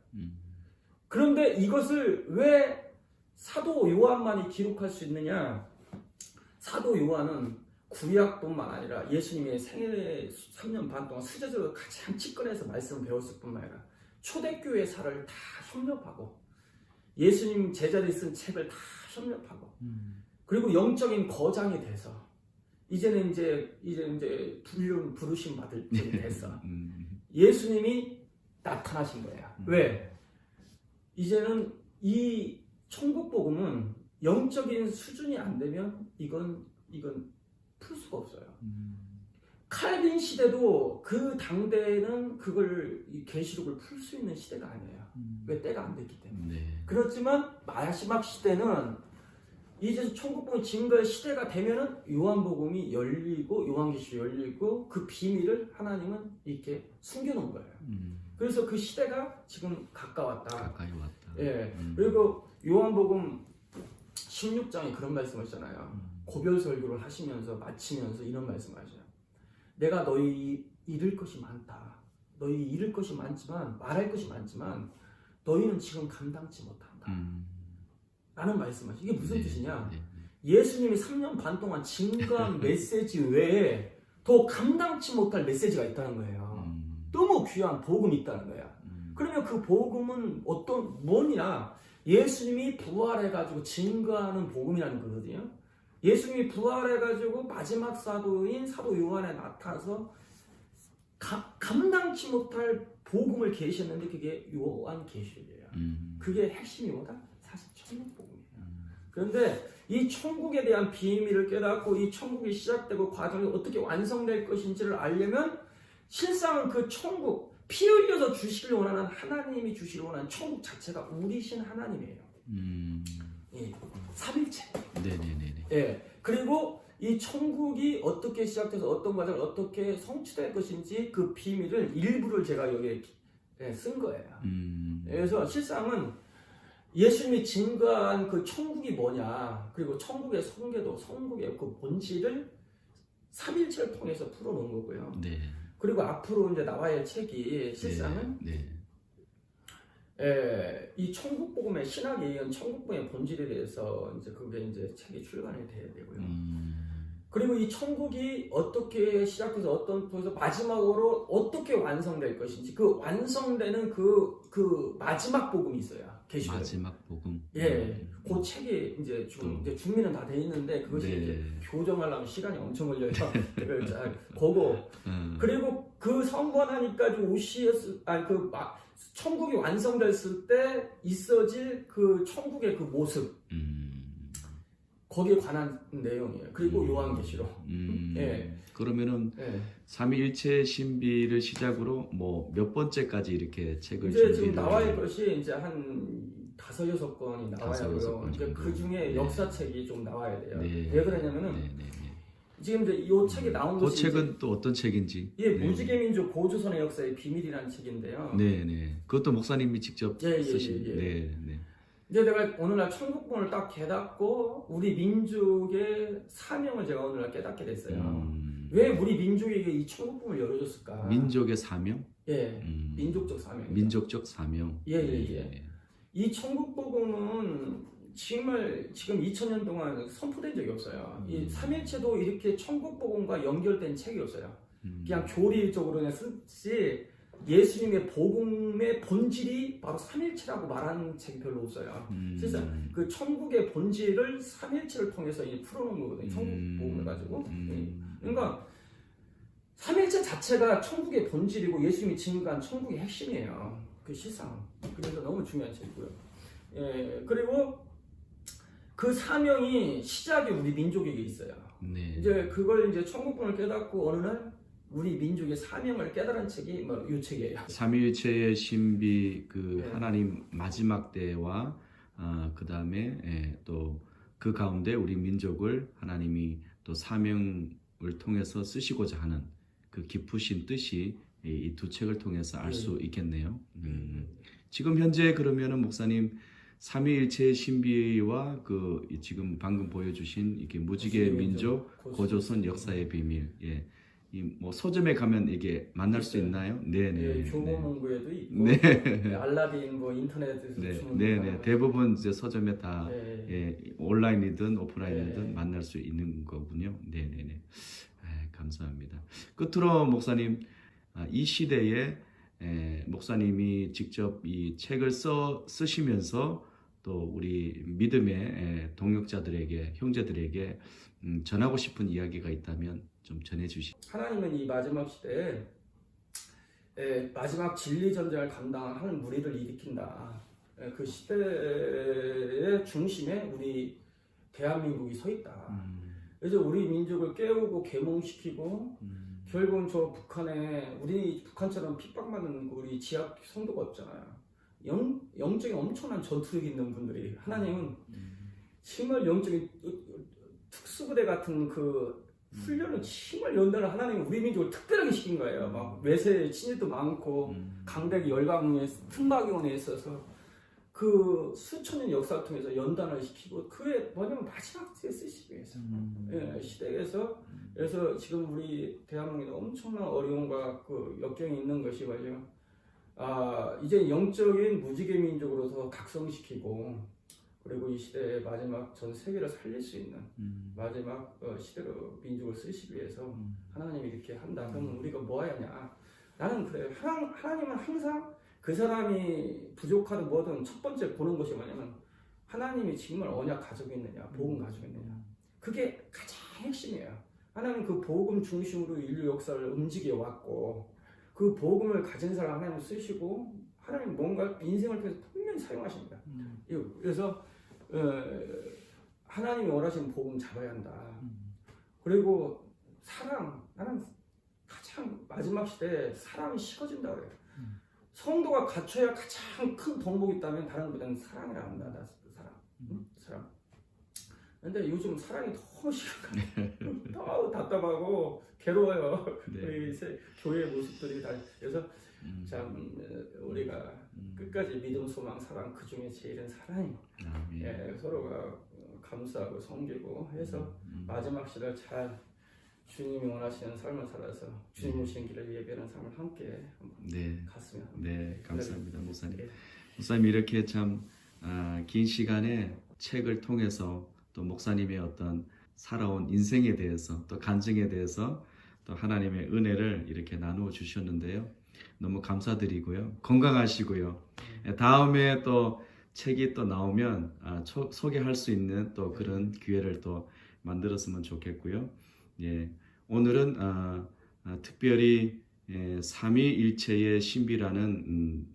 그런데 이것을 왜 사도 요한만이 기록할 수 있느냐? 사도 요한은 구약뿐만 아니라 예수님의 생애 3년 반 동안 수제적으로 가장 직권에서 말씀을 배웠을 뿐만 아니라 초대교회 사를 다 협력하고 예수님 제자들이 쓴 책을 다 협력하고 그리고 영적인 거장이 돼서 이제는 이제 부르심 받을 때 됐어. 예수님이 나타나신 거예요. 왜? 이제는 이 천국 복음은 영적인 수준이 안 되면 이건 풀 수가 없어요. 칼빈 시대도 그 당대에는 그걸 이 계시록을 풀 수 있는 시대가 아니에요. 왜? 때가 안 됐기 때문에. 네. 그렇지만 마지막 시대는 이제 천국복음이 증거의 시대가 되면은 요한복음이 열리고 요한계시록이 열리고 그 비밀을 하나님은 이렇게 숨겨놓은 거예요. 그래서 그 시대가 지금 가까웠다. 가까이 왔다. 예. 그리고 요한복음 16장에 그런 말씀하시잖아요. 고별 설교를 하시면서 마치면서 이런 말씀하셔요. 내가 너희 잃을 것이 많다. 너희 잃을 것이 많지만 말할 것이 많지만 너희는 지금 감당치 못한다. 라는 말씀하시죠. 이게 무슨 뜻이냐? 예수님이 3년 반 동안 증거한 메시지 외에 더 감당치 못할 메시지가 있다는 거예요. 너무 귀한 복음이 있다는 거야. 그러면 그 복음은 뭐냐? 예수님이 부활해가지고 증거하는 복음이라는 거거든요. 예수님이 부활해가지고 마지막 사도인 사도 요한에 나타나서 감당치 못할 복음을 계시했는데 그게 요한계시록이에요. 그게 핵심이 뭐다? 사실 천국 복음이에요. 그런데 이 천국에 대한 비밀을 깨닫고 이 천국이 시작되고 과정이 어떻게 완성될 것인지를 알려면 실상은 그 천국, 피 흘려서 주시길 원하는 하나님이 주시길 원하는 천국 자체가 우리신 하나님이에요. 예, 삼일체. 네네네. 예, 그리고 이 천국이 어떻게 시작돼서 어떤 과정을 어떻게 성취될 것인지 그 비밀을 일부를 제가 여기에 쓴 거예요. 그래서 실상은 예수님이 증거한 그 천국이 뭐냐, 그리고 천국의 성계도, 천국의 그 본질을 삼일체를 통해서 풀어놓은 거고요. 네. 그리고 앞으로 이제 나와야 할 책이 실상은 이 천국 복음의 신학에 의한 천국 복음의 본질에 대해서 이제 그게 이제 책이 출간이 돼야 되고요. 그리고 이 천국이 어떻게 시작해서 어떤 통해서 마지막으로 어떻게 완성될 것인지 그 완성되는 그 마지막 복음이 있어요. 계시록. 마지막 복음. 예, 그 책이 이제 준비는 다 돼 있는데 그것이 이제 교정하려면 시간이 엄청 걸려요. 그걸 잘 보고 그리고 그 성관하니까 천국이 완성됐을 때 있어질 그 천국의 그 모습. 거기에 관한 내용이에요. 그리고 요한계시록. 예. 그러면은 삼위일체 신비를 시작으로 뭐 몇 번째까지 이렇게 책을 이제 지금 나와야 할 것이 이제 한 5-6권이 나와야 하고요. 이제 그 중에 역사책이 좀 나와야 돼요. 왜 그러냐면은 지금 이제 이 책이 나온 그 것이 책은 또 어떤 책인지? 무지개 민족 고조선의 역사의 비밀이라는 책인데요. 네네. 그것도 목사님이 직접 쓰신. 네. 이제 내가 오늘날 천국본을 딱 깨닫고 우리 민족의 사명을 제가 오늘날 깨닫게 됐어요. 왜 우리 민족에게 이 천국본을 열어줬을까? 민족의 사명? 예, 민족적 사명. 민족적 사명. 예. 이 천국복음은 정말 지금 2000년 동안 선포된 적이 없어요. 이 삼일체도 이렇게 천국복음과 연결된 책이 없어요. 그냥 교리적으로 그냥 쓰지 예수님의 복음의 본질이 바로 삼일체라고 말하는 책이 별로 없어요. 실상 그 천국의 본질을 삼일체를 통해서 풀어놓은 거거든요. 천국 복음을 가지고. 그러니까 삼일체 자체가 천국의 본질이고 예수님이 증거한 천국의 핵심이에요. 그 실상. 그래서 너무 중요한 책이고요. 예, 그리고 그 사명이 시작이 우리 민족에게 있어요. 이제 그걸 이제 천국본을 깨닫고 어느 날 우리 민족의 사명을 깨달은 책이 이 책이에요. 삼위일체의 신비 하나님 마지막 때와 그 다음에 또 그 가운데 우리 민족을 하나님이 또 사명을 통해서 쓰시고자 하는 그 깊으신 뜻이 이 두 책을 통해서 알 수 있겠네요. 지금 현재 그러면은 목사님 삼위일체의 신비와 지금 방금 보여주신 이렇게 무지개 민족 고조선 역사의 비밀, 뭐 서점에 가면 이게 만날 수 있어요. 있나요? 네네. 예, 교보문고에도 있고 네. 예, 알라딘 뭐 인터넷에서 네, 주문 네, 네. 대부분 이제 서점에 다 예. 예, 온라인이든 오프라인이든 네. 만날 수 있는 거군요. 네, 네, 네. 감사합니다. 끝으로 목사님, 이 시대에 목사님이 직접 이 책을 쓰시면서 또 우리 믿음의 동역자들에게, 형제들에게 전하고 싶은 이야기가 있다면 좀 전해주시죠. 하나님은 이 마지막 시대에 마지막 진리 전쟁을 감당하는 무리를 일으킨다. 그 시대의 중심에 우리 대한민국이 서 있다. 그래서 우리 민족을 깨우고 계몽시키고 결국은 저 북한에 우리 북한처럼 핍박받는 우리 지하 성도가 없잖아요. 영적인 엄청난 전투력이 있는 분들이 하나님은 정말 영적인 특수부대 같은 그 훈련을 정말 연달아 하나님은 우리 민족을 특별하게 시킨 거예요. 막 외세 친일도 많고 강대기 열강에 틈바기원에 있어서 그 수천 년 역사를 통해서 연단을 시키고 그게 뭐냐면 마지막 때에 쓰시기 위해서 시대에서 그래서 지금 우리 대한민국에 엄청난 어려움과 그 역경이 있는 것이 뭐죠? 이제 영적인 무지개 민족으로서 각성시키고 그리고 이 시대의 마지막 전 세계를 살릴 수 있는 마지막 시대로 민족을 쓰시기 위해서 하나님이 이렇게 한다. 그러면 우리가 뭐 해야 하냐? 나는 그래요. 하나님은 항상 그 사람이 부족하든 뭐든 첫 번째 보는 것이 뭐냐면 하나님이 정말 언약 가지고 있느냐, 복음 가지고 있느냐. 그게 가장 핵심이에요. 하나님은 그 복음 중심으로 인류 역사를 움직여 왔고 그 복음을 가진 사람 하나님 쓰시고 하나님 뭔가 인생을 통해서 분명히 사용하십니다. 그래서 하나님이 원하시는 복음 잡아야 한다. 그리고 사랑, 나는 가장 마지막 시대에 사랑이 식어진다 그래요. 성도가 갖춰야 가장 큰 덕목이 있다면 다른 것보다는 사랑이라 합니다. 사랑. 근데 요즘 사랑이 너무 식어가지고 너무 답답하고 괴로워요. 네. 우리 교회 모습들이 다. 그래서 참 우리가 끝까지 믿음, 소망, 사랑 그 중에 제일은 사랑이에요. 서로가 감사하고 섬기고 해서 마지막 시대를 잘 주님이 원하시는 삶을 살아서 주님 오시는 길을 예배하는 삶을 함께 갔으면 합니다. 네, 감사합니다, 목사님. 네. 목사님 이렇게 참 긴 시간에 책을 통해서 또 목사님의 어떤 살아온 인생에 대해서 또 간증에 대해서 또 하나님의 은혜를 이렇게 나누어 주셨는데요. 너무 감사드리고요. 건강하시고요. 다음에 또 책이 또 나오면 소개할 수 있는 또 그런 기회를 또 만들었으면 좋겠고요. 예, 오늘은 특별히 삼위일체의 신비라는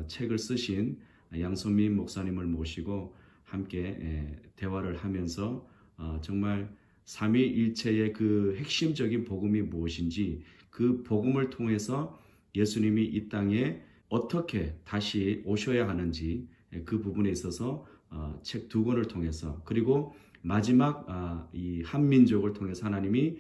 책을 쓰신 양선민 목사님을 모시고 함께 대화를 하면서 정말 삼위일체의 그 핵심적인 복음이 무엇인지 그 복음을 통해서 예수님이 이 땅에 어떻게 다시 오셔야 하는지 그 부분에 있어서 책 두 권을 통해서 그리고 마지막 이 한민족을 통해서 하나님이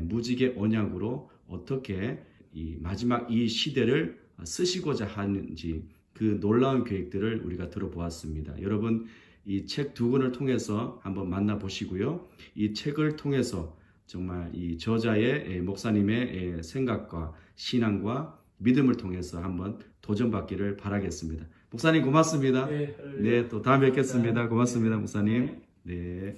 무지개 언약으로 어떻게 이 마지막 이 시대를 쓰시고자 하는지 그 놀라운 계획들을 우리가 들어보았습니다. 여러분 이 책 두 권을 통해서 한번 만나보시고요. 이 책을 통해서 정말 이 저자의 목사님의 생각과 신앙과 믿음을 통해서 한번 도전받기를 바라겠습니다. 목사님 고맙습니다. 네, 또 다음에 뵙겠습니다. 고맙습니다, 목사님. 네.